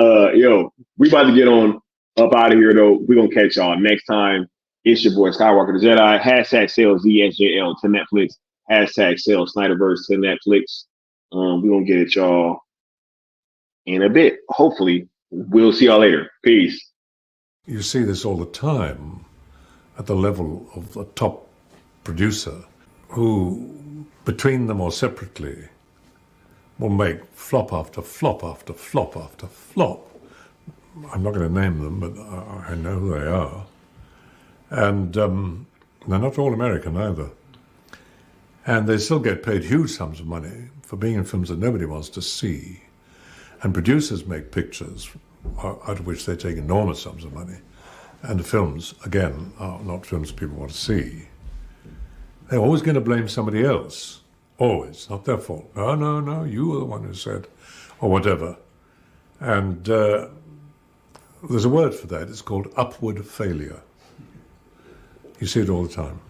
we about to get on up out of here though. We're gonna catch y'all next time. It's your boy Skywalker the Jedi. Hashtag sales ZSJL to Netflix. Hashtag sales Snyderverse to Netflix. We're gonna get it y'all in a bit. Hopefully. We'll see y'all later. Peace. You see this all the time at the level of the top producer, who between them or separately will make flop after flop after flop after flop. I'm not going to name them, but I know who they are. And they're not all American either. And they still get paid huge sums of money for being in films that nobody wants to see. And producers make pictures out of which they take enormous sums of money. And the films, again, are not films people want to see. They're always going to blame somebody else. Always. Not their fault. No, no, no, you were the one who said, or whatever. And there's a word for that. It's called upward failure. You see it all the time.